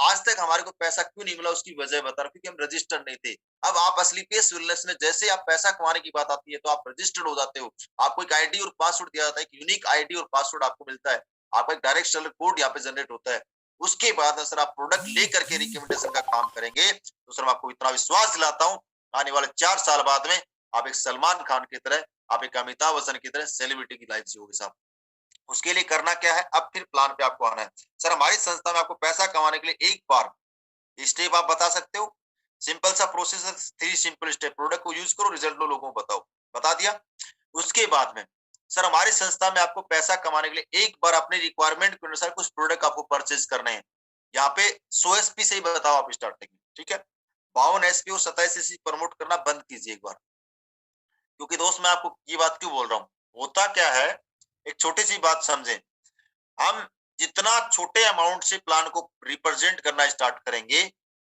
आज तक हमारे को पैसा क्यों नहीं मिला उसकी वजह बता रहा हूं, क्योंकि हम रजिस्टर्ड नहीं थे। अब आप असली पेस वेलनेस में जैसे आप पैसा कमाने की बात आती है तो आप रजिस्टर्ड हो जाते हो। आपको एक आईडी और पासवर्ड दिया जाता है, एक यूनिक आईडी और पासवर्ड आपको मिलता है, आपका एक डायरेक्ट सेलर कोड यहाँ पे जनरेट होता है। उसके बाद सर आप प्रोडक्ट लेकर के रिकमेंडेशन का काम करेंगे, तो सर मैं आपको इतना विश्वास दिलाता हूँ आने वाले 4 साल बाद में आप एक सलमान खान की तरह, आप एक अमिताभ बच्चन की तरह सेलिब्रिटी की लाइफ जियोगे साहब। उसके लिए करना क्या है, अब फिर प्लान पे आपको आना है। सर हमारी संस्था में आपको पैसा कमाने के लिए एक बार स्टेप आप बता सकते हो, सिंपल सा प्रोसेस है, 3 सिंपल स्टेप, प्रोडक्ट को यूज करो, रिजल्ट लो, लोगों को बताओ, बता दिया। उसके बाद में सर हमारी संस्था में आपको पैसा कमाने के लिए एक बार अपने रिक्वायरमेंट के अनुसार कुछ प्रोडक्ट आपको परचेज करने हैं। यहाँ पे 100 एसपी से ही बताओ आप स्टार्टिंग में, ठीक है। 52 एसपी और 27 एसपी प्रमोट करना बंद कीजिए एक बार। क्योंकि दोस्त मैं आपको ये बात क्यों बोल रहा हूँ, होता क्या है, एक छोटी सी बात समझें, हम जितना छोटे अमाउंट से प्लान को रिप्रेजेंट करना स्टार्ट करेंगे,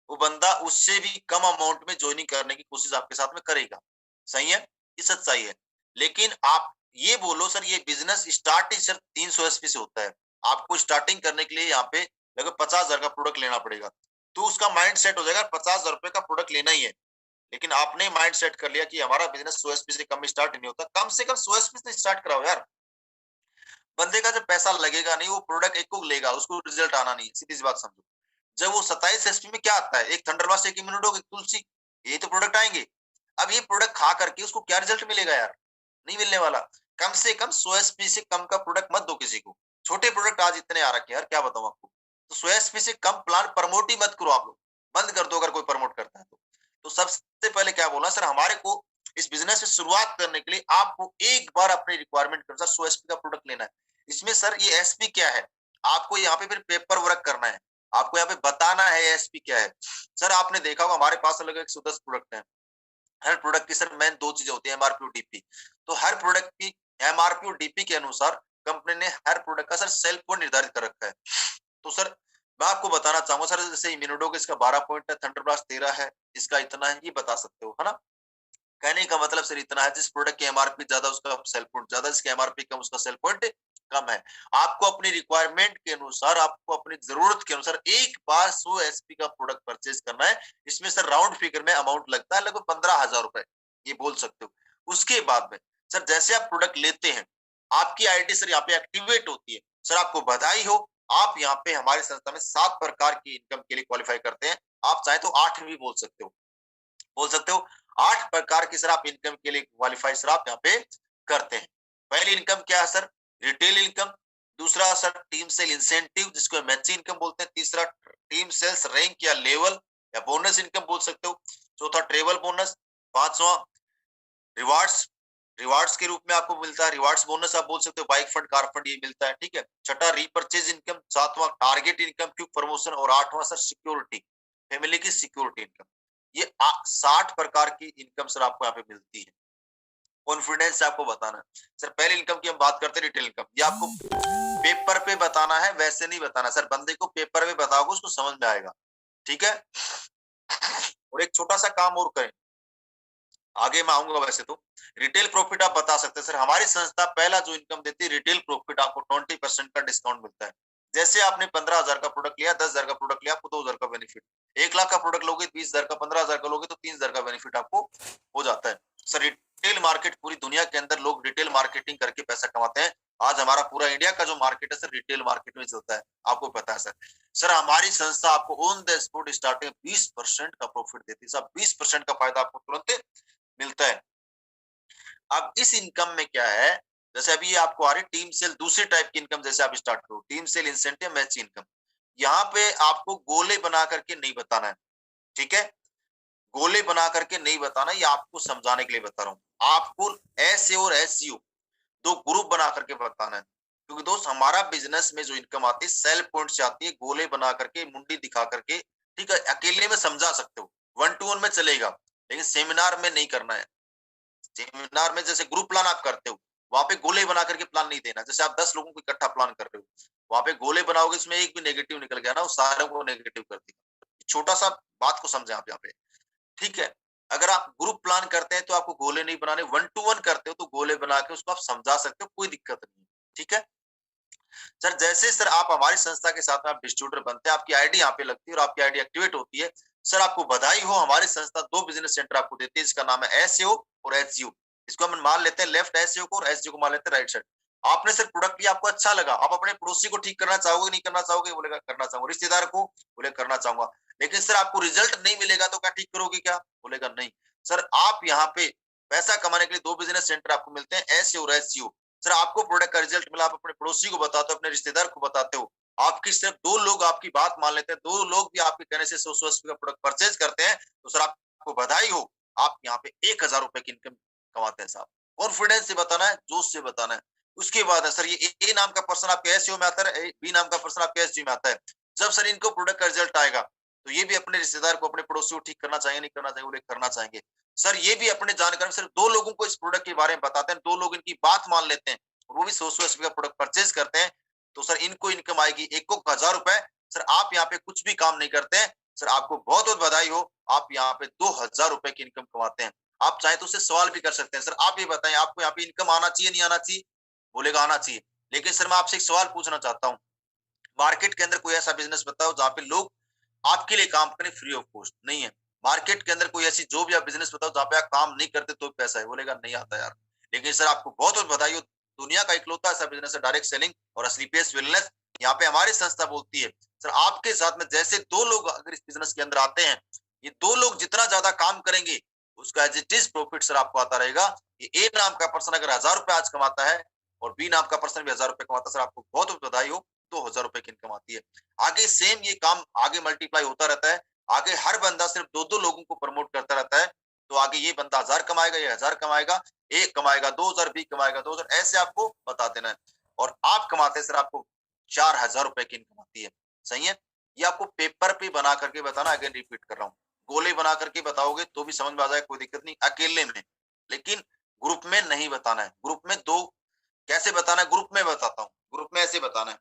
वो बंदा उससे भी कम अमाउंट में ज्वाइनिंग करने की कोशिश आपके साथ में करेगा। सही है, ये सच्चाई है। लेकिन आप ये बोलो सर ये बिजनेस स्टार्ट ही सिर्फ 300 एसपी से होता है, आपको स्टार्टिंग करने के लिए यहाँ पे लगभग 50,000 का प्रोडक्ट लेना पड़ेगा, तो उसका माइंड सेट हो जाएगा 50,000 रुपए का प्रोडक्ट लेना ही है। लेकिन आपने माइंड सेट कर लिया कि हमारा बिजनेस 100 एसपी से कम स्टार्ट नहीं होता, कम से कम 100 एसपी से स्टार्ट कराओ यार। बंदे का जब पैसा लगेगा नहीं, वो प्रोडक्ट एक को लेगा, उसको रिजल्ट आना नहीं, सीधी सी बात समझो। जब वो 27 एसपी में क्या आता है, एक थंडरबास्ट, एक इम्यूनिडोग, एक तुलसी, ये तो प्रोडक्ट आएंगे। अब ये प्रोडक्ट खा करके उसको क्या रिजल्ट मिलेगा यार, नहीं मिलने वाला। कम से कम 100 एसपी से कम का प्रोडक्ट मत दो किसी को। छोटे प्रोडक्ट आज इतने आ रखे हैं यार, क्या बताऊं आपको। तो 100 एसपी से कम प्लान प्रमोट ही मत करो आप लोग, बंद कर दो अगर कोई प्रमोट करता है तो सबसे पहले क्या बोला सर, हमारे को इस बिजनेस में शुरुआत करने के लिए आपको एक बार अपने रिक्वायरमेंट के अनुसार 100 एसपी का प्रोडक्ट लेना है। इसमें सर ये एसपी क्या है, आपको यहाँ पे फिर पेपर वर्क करना है, आपको यहाँ पे बताना है एसपी क्या है। सर आपने देखा होगा हमारे पास लगभग 110 प्रोडक्ट हैं। हर प्रोडक्ट की सर मेन 2 चीजें होती है, एमआरपी और डीपी। तो हर प्रोडक्ट की एमआरपी और डीपी के अनुसार कंपनी ने हर प्रोडक्ट का सर सेल पॉइंट निर्धारित कर रखा है। तो सर मैं आपको बताना चाहूंगा सर, जैसे इम्यूनोडोग इसका 12 पॉइंट है, थंडरब्लास्ट 13 है, इसका इतना है, ये बता सकते हो है ना। कहने का मतलब सर इतना है, जिस प्रोडक्ट की एमआरपी ज्यादा उसका सेल पॉइंट ज्यादा, जिसका एमआरपी कम उसका सेल पॉइंट कम है। आपको अपनी रिक्वायरमेंट के अनुसार, आपको अपनी जरूरत के अनुसार एक बार 100 एसपी का प्रोडक्ट परचेज करना है। इसमें सर राउंड फिगर में अमाउंट लगता है लगभग 15,000 रुपए, ये बोल सकते हो। उसके बाद में सर जैसे आप प्रोडक्ट लेते हैं, आपकी आईडी सर यहाँ पे एक्टिवेट होती है। सर आपको बधाई हो, आप यहाँ पे हमारी संस्था में 7 प्रकार की इनकम के लिए क्वालिफाई करते हैं। आप चाहे तो 8 भी बोल सकते हो, 8 प्रकार की सर आप इनकम के लिए क्वालिफाई सर आप यहाँ पे करते हैं। पहली इनकम क्या है सर? Retail income. दूसरा सर टीम सेल इंसेंटिव, जिसको एमएचसी इनकम बोलते हैं। तीसरा टीम सेल्स रैंक या लेवल या बोनस इनकम बोल सकते हो। चौथा ट्रेवल बोनस। पांचवा रिवार्ड्स, रिवार्ड्स के रूप में आपको मिलता है, रिवार्ड्स बोनस आप बोल सकते हो। बाइक फंड, कार फंड ये मिलता है, ठीक है। छठा रीपर्चेज इनकम। सातवां टारगेट इनकम, क्विक प्रमोशन। और आठवां सर सिक्योरिटी, फैमिली की सिक्योरिटी इनकम। ये 60 प्रकार की इनकम सर आपको यहाँ पे मिलती है। कॉन्फिडेंस से आपको बताना है सर। पहली इनकम की हम बात करते हैं रिटेल इनकम। ये आपको पेपर पे बताना है, वैसे नहीं बताना सर। बंदे को पेपर में बताओगे उसको समझ में आएगा, ठीक है। और एक छोटा सा काम और करें, आगे मैं आऊंगा। वैसे तो रिटेल प्रॉफिट आप बता सकते हैं सर। हमारी संस्था पहला जो इनकम देती है रिटेल प्रॉफिट, आपको 20% का डिस्काउंट मिलता है। जैसे आपने 15,000 का प्रोडक्ट लिया, 10,000 का प्रोडक्ट लिया, आपको 2,000 का बेनिफिट। 1 लाख का प्रोडक्ट लोगे 20,000 का, 15,000 का लोगे तो 3,000 का बेनिफिट आपको हो जाता है सर। रिटेल मार्केट, पूरी दुनिया के अंदर लोग रिटेल मार्केटिंग करके पैसा कमाते हैं। आज हमारा पूरा इंडिया का जो मार्केट है सर रिटेल मार्केट में चलता है, आपको पता है सर। सर हमारी संस्था आपको ऑन द स्पॉट स्टार्टिंग 20% का प्रॉफिट देती है सर। 20% का फायदा आपको तुरंत मिलता है। अब इस इनकम में क्या है, जैसे अभी ये आपको आ रही टीम सेल, दूसरी टाइप की इनकम जैसे आप स्टार्ट करो, team sale incentive match income. यहाँ पे आपको गोले बना करके नहीं बताना है, ठीक है। गोले बना करके नहीं बताना, ये आपको समझाने के लिए बता रहा हूँ। आपको एसए और एसयू दो ग्रुप बना करके बताना है। क्योंकि दोस्त हमारा बिजनेस में जो इनकम आती है सेल पॉइंट से आती है, गोले बना करके, मुंडी दिखा करके, ठीक है। अकेले में समझा सकते हो, 1 to 1 में चलेगा, लेकिन सेमिनार में नहीं करना है। सेमिनार में जैसे ग्रुप प्लान आप करते हो, वहां पे गोले बना करके प्लान नहीं देना। जैसे आप 10 लोगों को इकट्ठा प्लान कर रहे हो, वहां पे गोले बनाओगे, इसमें एक भी नेगेटिव निकल गया ना, वो सारे को नेगेटिव कर देगा। छोटा सा बात को समझे आप यहाँ पे, ठीक है। अगर आप ग्रुप प्लान करते हैं तो आपको गोले नहीं बनाने, 1 to 1 करते हो तो गोले बना के उसको आप समझा सकते हो, कोई दिक्कत नहीं, ठीक है। सर जैसे सर आप हमारी संस्था के साथ में आप डिस्ट्रीब्यूटर बनते हैं, आपकी आईडी यहाँ पे लगती है और आपकी आईडी एक्टिवेट होती है। सर आपको बधाई हो, हमारी संस्था 2 बिजनेस सेंटर आपको देती है, इसका नाम है एसईओ और एचयू। इसको हम मान लेते हैं लेफ्ट एसईओ को और एचयू को मान लेते हैं राइट साइड। आपने सर प्रोडक्ट लिया, आपको अच्छा लगा, आप अपने पड़ोसी को ठीक करना चाहोगे, नहीं करना चाहोगे? बोलेगा करना चाहूंगा। रिश्तेदार को बोले करना चाहूंगा। लेकिन सर आपको रिजल्ट नहीं मिलेगा तो क्या ठीक करोगे क्या? बोलेगा नहीं। सर आप यहाँ पे पैसा कमाने के लिए 2 बिजनेस सेंटर आपको मिलते हैं, एसईओ और एचयू। सर आपको प्रोडक्ट का रिजल्ट मिला, आप अपने पड़ोसी को बताते हो, अपने रिश्तेदार को बताते हो, आपकी सिर्फ 2 लोग आपकी बात मान लेते हैं, 2 लोग भी आपके कहने से 100 का प्रोडक्ट परचेज करते हैं, तो सर आपको बधाई हो, आप यहाँ पे 1,000 रुपए की इनकम कमाते हैं साहब। कॉन्फिडेंस से बताना है, जोश से बताना है। उसके बाद है सर ये ए नाम का पर्सन आपके एसईओ में आता है, बी नाम का पर्सन आपके एसईओ में आता है। जब सर इनको प्रोडक्ट का रिजल्ट आएगा तो ये भी अपने रिश्तेदार को, अपने पड़ोसी को ठीक करना चाहेंगे, नहीं करना चाहेंगे? बोले करना चाहेंगे। सर ये भी अपने जानकारी में सिर्फ 2 लोगों को इस प्रोडक्ट के बारे में बताते हैं, 2 लोग इनकी बात मान लेते हैं, वो भी 100 एसपी का प्रोडक्ट परचेज करते हैं, तो सर इनको इनकम आएगी 1,000 रुपए। सर आप यहाँ पे कुछ भी काम नहीं करते हैं, सर आपको बहुत बहुत बधाई हो, आप यहाँ पे 2,000 रुपए की इनकम कमाते हैं। आप चाहे तो उससे सवाल भी कर सकते हैं, सर आप ये बताएं आपको यहाँ पे इनकम आना चाहिए, नहीं आना चाहिए? बोलेगा आना चाहिए। लेकिन सर मैं आपसे एक सवाल पूछना चाहता हूँ, मार्केट के अंदर कोई ऐसा बिजनेस बताओ जहाँ पे लोग आपके लिए काम करें फ्री ऑफ कॉस्ट? नहीं है। मार्केट के अंदर कोई ऐसी जो भी आप बिजनेस बताओ जहाँ पे आप काम नहीं करते तो पैसा है? बोलेगा नहीं आता यार। लेकिन सर आपको बहुत बहुत बधाई हो, दुनिया का इकलौता ऐसा बिजनेस है डायरेक्ट सेलिंग और स्लीपियस वेलनेस। यहाँ पे हमारी संस्था बोलती है सर आपके साथ में जैसे 2 लोग अगर इस बिजनेस के अंदर आते हैं, ये 2 लोग जितना ज्यादा काम करेंगे उसका as it is profit sir आपको आता रहेगा। ये ए नाम का पर्सन अगर 1,000 रुपए आज कमाता है और बी नाम का पर्सन भी 1,000 रुपए कमाता है, सर आपको बहुत बहुत बधाई हो, 2,000 रुपए की इनकम आती है। आगे सेम ये काम आगे मल्टीप्लाई होता रहता है। आगे हर बंदा सिर्फ 2-2 लोगों को प्रमोट करता रहता है, तो आगे ये बंदा 1,000 कमाएगा, ये 1,000 कमाएगा, एक कमाएगा 2,000, बी कमाएगा 2,000, ऐसे आपको बता देना है। और आप कमाते हैं सर आपको 4,000 रुपए की इनकम आती है। सही है। ये आपको पेपर पे बना करके बताना, अगेन रिपीट कर रहा हूँ। गोले बना करके बताओगे तो भी समझ में आ जाएगा, कोई दिक्कत नहीं, अकेले में। लेकिन ग्रुप में नहीं बताना है। ग्रुप में 2 कैसे बताना है, ग्रुप में बताता हूँ। ग्रुप में ऐसे बताना है,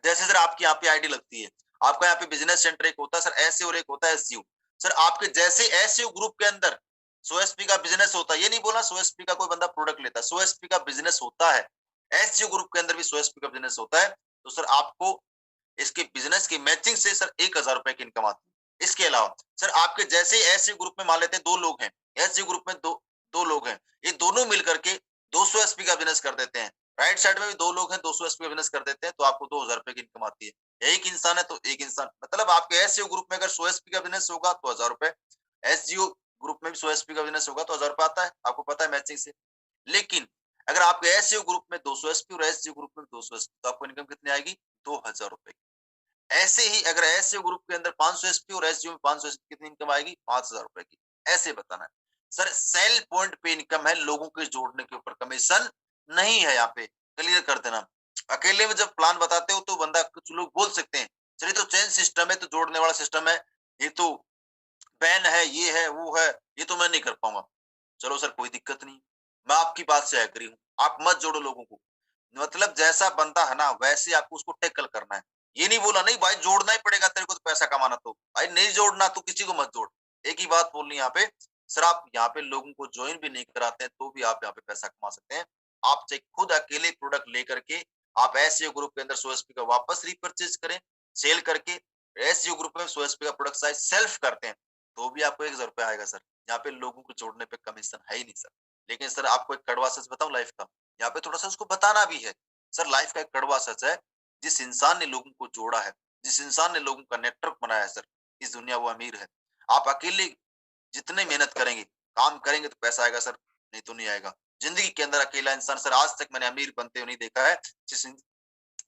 जैसे सर आपकी यहाँ पे आईडी लगती है, आपका यहाँ पे बिजनेस सेंटर एक होता है सर एसए और एक होता है एसयू। सर आपके जैसे एसयू ग्रुप के अंदर 100 एसपी का बिजनेस होता है, ये नहीं बोला 100 एसपी का कोई बंदा प्रोडक्ट लेता है, 100 एसपी का बिजनेस होता है, एसजीओ ग्रुप के अंदर भी 100 एसपी का बिजनेस होता है, तो सर आपको इसके बिजनेस की मैचिंग से सर 1000 रुपए की इनकम आती है। इसके अलावा सर आपके जैसे ही एसजीओ ग्रुप में मान लेते हैं 2 लोग हैं, एसजीओ ग्रुप में दो लोग हैं, ये दोनों मिलकर के 200 एसपी का बिजनेस कर देते हैं। राइट साइड में भी 2 लोग हैं, 200 एसपी का बिजनेस कर देते हैं, तो आपको 2000 रुपए की इनकम आती है। एक इंसान है तो एक इंसान, मतलब आपके एसजीओ ग्रुप में अगर 100 एसपी का बिजनेस होगा तो 1000 रुपए, एसजीओ ग्रुप में भी 100 एसपी का बिजनेस होगा तो 1000 रुपए आता है, आपको पता है मैचिंग से। लेकिन अगर आपके एसजीओ ग्रुप में 200 एसपी और एसजीओ ग्रुप में 200 एसपी, तो आपको इनकम कितनी आएगी? 2000 रुपए। ऐसे ही अगर एसजीओ ग्रुप के अंदर 500 एसपी और एसजीओ में 500 एसपी, कितनी इनकम आएगी? 5000 रुपए की। ऐसे बताना है सर, सेल पॉइंट पे इनकम है, लोगों के जोड़ने के ऊपर कमीशन नहीं है। यहाँ पे क्लियर कर देना। अकेले में जब प्लान बताते हो तो बंदा, कुछ लोग बोल सकते हैं चलिए तो चेन सिस्टम है, तो जोड़ने वाला सिस्टम है, ये तो बैन है, ये है, वो है, ये तो मैं नहीं कर पाऊंगा। चलो सर कोई दिक्कत नहीं, मैं आपकी बात से एग्री हूँ, आप मत जोड़ो लोगों को। मतलब जैसा बंदा है ना वैसे आपको उसको टैकल करना है। ये नहीं बोला नहीं भाई जोड़ना ही पड़ेगा तेरे को तो पैसा कमाना, तो भाई नहीं जोड़ना तो किसी को मत जोड़। एक ही बात बोलनी यहाँ पे, सर आप यहाँ पे लोगों को ज्वाइन भी नहीं कराते हैं तो भी आप यहाँ पे पैसा कमा सकते हैं। आप चाहे खुद अकेले प्रोडक्ट लेकर के आप एसईओ ग्रुप के अंदर 100 एसपी का वापस रिपर्चेज करें, सेल करके एसईओ ग्रुप में 100 एसपी का प्रोडक्ट साइज सेल्फ करते हैं, तो भी आपको 1000 रुपए आएगा सर। यहाँ पे लोगों को जोड़ने पे कमीशन है ही नहीं सर। लेकिन सर आपको एक कड़वा सच बताऊं लाइफ का, यहाँ पे थोड़ा सा उसको बताना भी है। सर लाइफ का एक कड़वा सच है, जिस इंसान ने लोगों को जोड़ा है, जिस इंसान ने लोगों का नेटवर्क बनाया है सर, इस दुनिया वो अमीर है। आप अकेले जितने मेहनत करेंगे, काम करेंगे तो पैसा आएगा सर, नहीं तो नहीं आएगा। जिंदगी के अंदर अकेला इंसान सर आज तक मैंने अमीर बनते हुए नहीं देखा है। जिस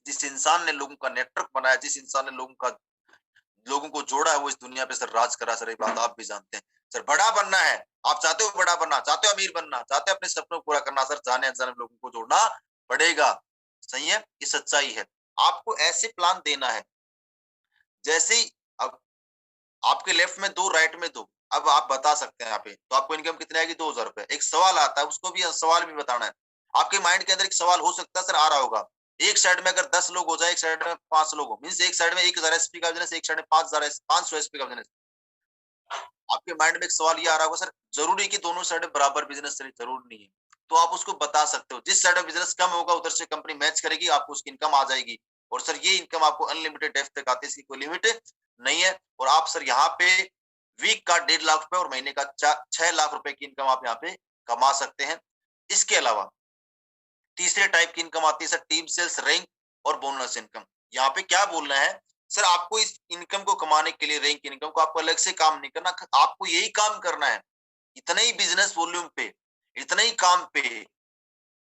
जिस इंसान ने लोगों का नेटवर्क बनाया, जिस इंसान ने लोगों को जोड़ा है, वो इस दुनिया पे सर राज करा। सर ये बात आप भी जानते हैं। सर बड़ा बनना है, आप चाहते हो बड़ा बनना, चाहते हो अमीर बनना, चाहते हो अपने सपनों को पूरा करना, सर जाने अनजाने लोगों को जोड़ना पड़ेगा। सही है, ये सच्चाई है। आपको ऐसे प्लान देना है जैसे ही अब आपके लेफ्ट में 2, राइट में 2, अब आप बता सकते हैं यहाँ पे, तो आपको इनकम कितनी आएगी? 2000 रुपए। एक सवाल आता है, उसको भी सवाल भी बताना है। आपके माइंड के अंदर एक सवाल हो सकता है सर आ रहा होगा, एक साइड में अगर 10 लोग हो जाए, एक साइड में 5 लोग हो, मींस एक साइड में 1000 एसपी का बिजनेस, एक साइड में 500 एसपी का बिजनेस। आपके माइंड में एक सवाल ये आ रहा होगा सर, जरूरी है कि दोनों साइड बराबर बिजनेस चले? जरूर नहीं है। तो आप उसको बता सकते हो, जिस साइड में बिजनेस कम होगा उधर से कंपनी मैच करेगी, आपको उसकी इनकम आ जाएगी। और सर ये इनकम आपको अनलिमिटेड डेप्थ तक आती है, इसकी कोई लिमिट नहीं है। और आप सर यहाँ पे वीक का 1.5 लाख रुपए और महीने का 6 लाख रुपए की इनकम आप यहाँ पे कमा सकते हैं। इसके अलावा तीसरे टाइप की इनकम आती है सर, टीम सेल्स, रैंक और बोनस इनकम। यहाँ पे क्या बोलना है सर, आपको इस इनकम को कमाने के लिए, रैंक इनकम को, आपको अलग से काम नहीं करना, आपको यही काम करना है। इतने ही बिजनेस वॉल्यूम पे, इतने ही काम पे,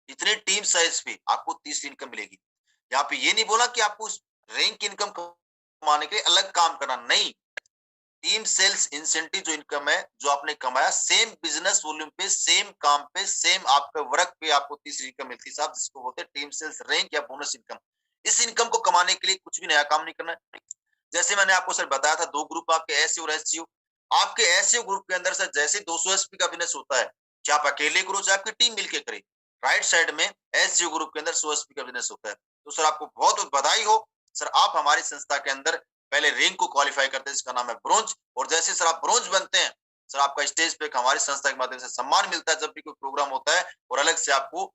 इतने टीम साइज पे आपको 30 इनकम मिलेगी। यहाँ पे ये नहीं बोला कि आपको रैंक इनकम कमाने के लिए अलग काम करना, नहीं। टीम सेल्स इंसेंटिव जो इनकम है, जो आपने कमाया सेम बिजनेस वॉल्यूम पे, सेम काम पे, सेम आपके वर्क पे, आपको 30 इनकम मिलती है साहब, जिसको बोलते हैं टीम सेल्स, रैंक या बोनस इनकम। इस इनकम को कमाने के लिए कुछ भी नया काम नहीं करना है। जैसे मैंने आपको सर बताया था, 2 ग्रुप आपके एसईओ और एसजीओ। आपके एसईओ ग्रुप के अंदर सर जैसे 200 एसपी का बिजनेस होता है, चाहे आप अकेले करो चाहे आपकी टीम मिलकर करे। राइट साइड में एसजीओ ग्रुप के अंदर 100 एसपी का बिजनेस होता है। तो सर आपको बहुत बहुत बधाई हो सर, आप हमारी संस्था के अंदर पहले रैंक को क्वालिफाई करते हैं, जिसका नाम है ब्रोंज। और जैसे सर आप ब्रोंज बनते हैं, सर आपका स्टेज पे हमारी संस्था के माध्यम से सम्मान मिलता है जब भी कोई प्रोग्राम होता है, और अलग से आपको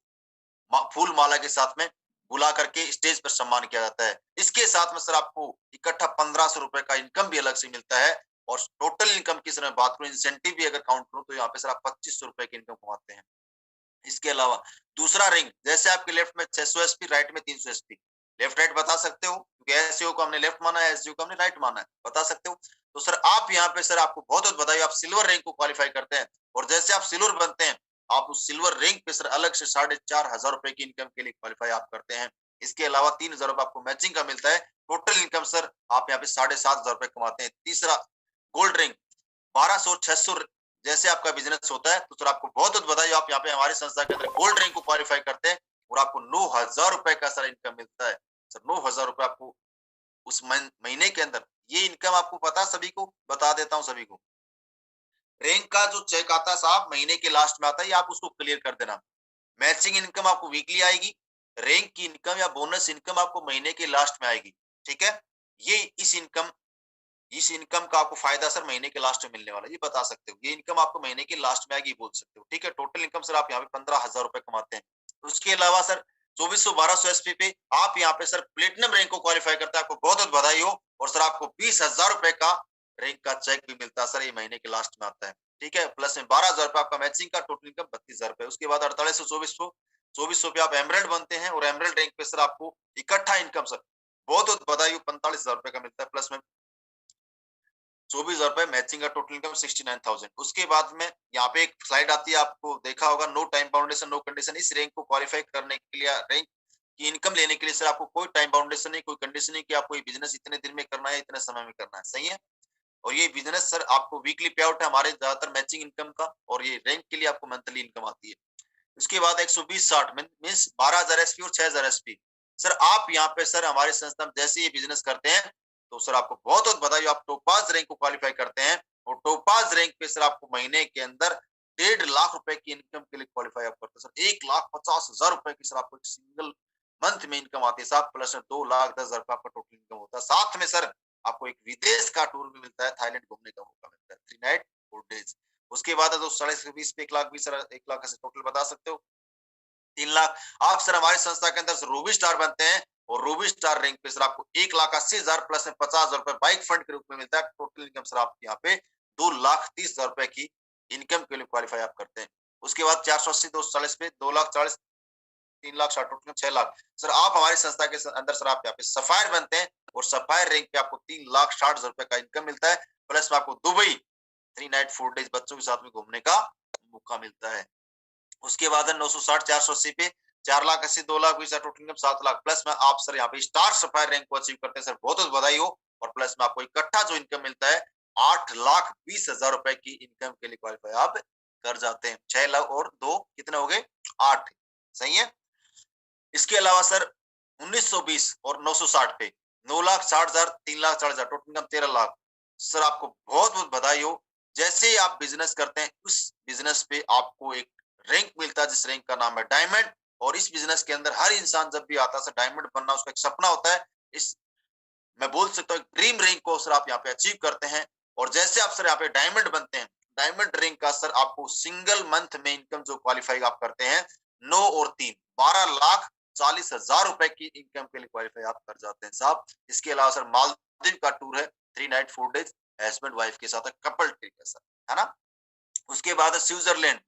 फूल माला के साथ में बुला करके स्टेज पर सम्मान किया जाता है। इसके साथ में सर आपको इकट्ठा 1500 रुपए का इनकम भी अलग से मिलता है। और टोटल इनकम की सर मैं बात करूं, इंसेंटिव भी अगर काउंट करूं, तो यहाँ पे सर आप 2500 रुपए की इनकम कमाते हैं। इसके अलावा दूसरा रिंग, जैसे आपके लेफ्ट में 600 एसपी, राइट में 300 एसपी, लेफ्ट राइट बता सकते हो, क्योंकि एसईओ को हमने लेफ्ट माना है, एसजीओ को हमने राइट माना है, बता सकते हो। तो सर आप यहाँ पे, सर आपको बहुत बहुत बधाई, आप सिल्वर रैंक को क्वालिफाई करते हैं। और जैसे आप सिल्वर बनते हैं, आप उस सिल्वर रैंक पे सर अलग से 4500 रुपए की इनकम के लिए क्वालिफाई आप करते हैं। इसके अलावा 3000 रुपए आपको मैचिंग का मिलता है। टोटल इनकम सर आप यहाँ पे 7500 रुपए कमाते हैं। तीसरा गोल्ड रैंक 1200 600, जैसे आपका बिजनेस होता है, तो सर आपको बहुत बहुत बधाई, आप यहाँ पे हमारी संस्था के अंदर गोल्ड रैंक को क्वालिफाई करते हैं। और आपको 9000 रुपए का सर इनकम मिलता है। सर 9000 रुपए आपको उस महीने के अंदर, ये इनकम आपको पता, सभी को बता देता हूँ सभी को। रैंक का जो चेक आता है साहब महीने के लास्ट में आता है, ये आप उसको क्लियर कर देना। मैचिंग इनकम आपको वीकली आएगी, रैंक की इनकम या बोनस इनकम आपको महीने के लास्ट में आएगी। ठीक है, ये इस इनकम का आपको फायदा सर महीने के लास्ट में मिलने वाला है, ये बता सकते हो। ये इनकम आपको महीने के लास्ट में आएगी, बोल सकते हो। ठीक है, टोटल इनकम सर आप यहाँ पे 15,000 रुपए कमाते हैं। उसके अलावा सर 2400-1200 एसपी पे आप यहाँ पे सर प्लेटिनम रैंक को क्वालिफाई करते हैं, आपको बहुत बहुत बधाई हो। और सर आपको 20,000 रुपए का रैंक का चेक भी मिलता है सर, ये महीने के लास्ट में आता है, ठीक है। प्लस में 12,000 रुपए आपका मैचिंग का, टोटल इनकम 32,000 रुपए। उसके बाद 4800-2400 पे आप एमरल्ड बनते हैं और एमरल्ड रैंक पे सर आपको इकट्ठा इनकम सर बहुत बहुत बधाई हो 45,000 रुपए का मिलता है। प्लस में 24,000 रुपए मैचिंग का, टोटल इनकम 69,000। उसके बाद में यहाँ पे एक स्लाइड आती है, आपको देखा होगा, नो टाइम बाउंडेशन नो कंडीशन। इस रैंक को क्वालिफाई करने के लिए, रैंक की इनकम लेने के लिए सर आपको कोई टाइम बाउंडेशन नहीं, कोई कंडीशन नहीं कि आपको ये बिजनेस इतने दिन में करना है, इतने समय में करना है, सही है। और ये बिजनेस सर आपको वीकली पे आउट है हमारे ज्यादातर मैचिंग इनकम का, और ये रैंक के लिए आपको मंथली इनकम आती है। उसके बाद 120-60 मीन्स 12,000 एसपी और 6,000 एसपी। सर आप यहाँ पे सर हमारे संस्था में जैसे ये बिजनेस करते हैं तो सर आपको बहुत बहुत बधाई, आप टोपाज रैंक को क्वालिफाई करते हैं। और टोपाज रैंक पे सर आपको महीने के अंदर 1.5 लाख रुपए की इनकम के लिए क्वालिफाई आप करते हैं सर। 1,50,000 रुपए की सर आपको सिंगल मंथ में इनकम आती है साहब। प्लस 2,10,000 रुपए आपका टोटल इनकम होता है। साथ में सर आपको एक विदेश का टूर भी मिलता है, थाईलैंड घूमने का मौका मिलता है, 3 नाइट 4 डेज। उसके बाद है तो 20 पे 1,20,000 सर 1 लाख से टोटल बता सकते हो 3 लाख। आप सर हमारी संस्था के अंदर रूबी स्टार बनते हैं और रूबी स्टार रैंक पे सर आपको 1,80,000 प्लस में 50,000 रुपए बाइक फंड के रूप में मिलता है। टोटल इनकम सर आपके यहाँ पे 2,30,000 रुपए की इनकम के लिए क्वालिफाई आप करते हैं। उसके बाद 480 240 पे 2,40,000 3,60,000 टोटल 6 लाख। सर आप हमारी संस्था के अंदर सर आप यहाँ पे सफायर बनते हैं और सफायर रैंक पे आपको 3,60,000 रुपए का इनकम मिलता है। प्लस में आपको दुबई 3 नाइट 4 डेज बच्चों के साथ में घूमने का मौका मिलता है। उसके बाद है 960 480 पे 4,80,000 2,20,000 टोटल इनकम 7 लाख। प्लस में आप सर यहाँ पे स्टार सफायर रैंक को अचीव करते हैं सर, बहुत बहुत बधाई हो। और प्लस में आपको इकट्ठा जो इनकम मिलता है 8,20,000 रुपए की इनकम के लिए क्वालिफाई आप कर जाते हैं। 6 लाख और 2 कितने हो गए 8, सही है। इसके अलावा सर 1920 और 960 पे 9,60,000 3,40,000 टोटल इनकम 13 लाख। सर आपको बहुत बहुत बधाई हो। जैसे ही आप बिजनेस करते हैं उस बिजनेस पे आपको एक रैंक मिलता है जिस रैंक का नाम है डायमंड। और इस बिजनेस के अंदर हर इंसान जब भी आता है सर डायमंड बनना उसका एक सपना होता है। इस मैं बोल सकता हूँ ड्रीम रैंक को सर आप यहाँ पे अचीव करते हैं। और जैसे आप सर यहाँ पे डायमंड बनते हैं, डायमंड रैंक का सर आपको सिंगल मंथ में इनकम जो क्वालिफाई आप करते हैं 9 और 3 12,40,000 रुपए की इनकम के लिए क्वालिफाई आप कर जाते हैं साहब। इसके अलावा सर मालदीव का टूर है 3 नाइट 4 डेज हस्बैंड वाइफ के साथ कपल ट्रिप है सर, है ना। उसके बाद स्विट्जरलैंड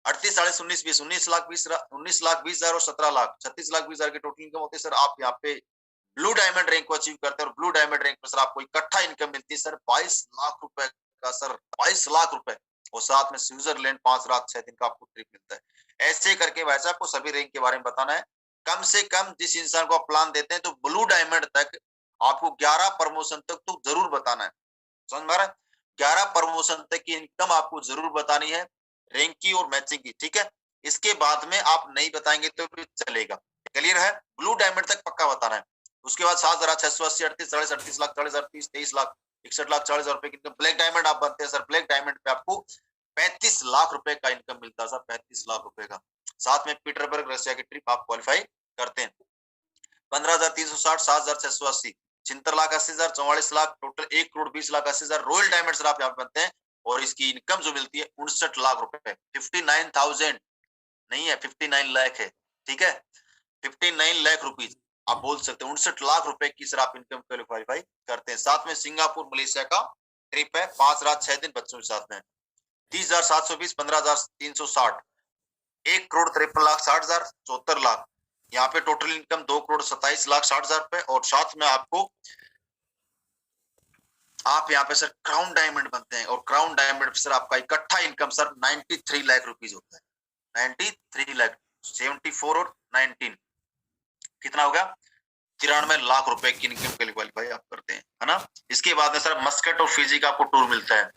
38 40 19 20 19,20,000 और 17 लाख 36,20,000 की टोटल इनकम होती है सर। आप यहाँ पे ब्लू डायमंड रैंक को अचीव करते हैं और ब्लू डायमंड रैंक पर सर आपको इकट्ठा इनकम मिलती है सर 22 लाख रुपए का सर 22 लाख रुपए। और साथ में स्विट्जरलैंड 5 रात 6 दिन का आपको ट्रिप मिलता है। ऐसे करके वैसे आपको सभी रैंक के बारे में बताना है। कम से कम जिस इंसान को आप प्लान देते हैं तो ब्लू डायमंड तक आपको 11 प्रमोशन तक तो जरूर बताना है, समझ में आ रहा है। 11 प्रमोशन तक की इनकम आपको जरूर बतानी है रैंक की और मैचिंग की, ठीक है। इसके बाद में आप नहीं बताएंगे तो भी चलेगा, क्लियर है। ब्लू डायमंड तक पक्का बताना है। उसके बाद 7,680 38 38 लाख 40,000 30 23 लाख 61 लाख 40,000 रुपए की इनकम। ब्लैक डायमंड आप बनते हैं सर, ब्लैक डायमंड पे आपको 35 लाख रुपए का इनकम मिलता है सर, 35 लाख रुपए का। साथ में पीटरबर्ग रशिया की ट्रिप आप क्वालिफाई करते हैं। 15,360 7,680 76,80,000 44 lakh total 1,20,80,000 royal diamond sir आप यहाँ बनते हैं। और इसकी इनकम जो मिलती है 59 लाख रुपए 59,000 नहीं है 59 लाख है, ठीक है 59 लाख रुपीज आप बोल सकते हैं। 59 लाख रुपए की सर आप इनकम क्वालिफाई करते हैं। साथ में सिंगापुर मलेशिया का ट्रिप है 5 रात 6 दिन बच्चों के साथ में 30,720 15,360 1,53,60,000 74 लाख। यहाँ पे टोटल इनकम 2,27,60,000 रुपए। और साथ में आपको आप यहाँ पे सर क्राउन डायमंड बनते हैं और क्राउन डायमंड सर आपका इकट्ठा इनकम सर 93 लाख रुपीज होता है। 93 लाख 74 और 19 कितना होगा 93 लाख रुपए की इनकम के लिए क्वालिफाई आप करते हैं, है ना। इसके बाद में सर मस्कट और फिजी का आपको टूर मिलता है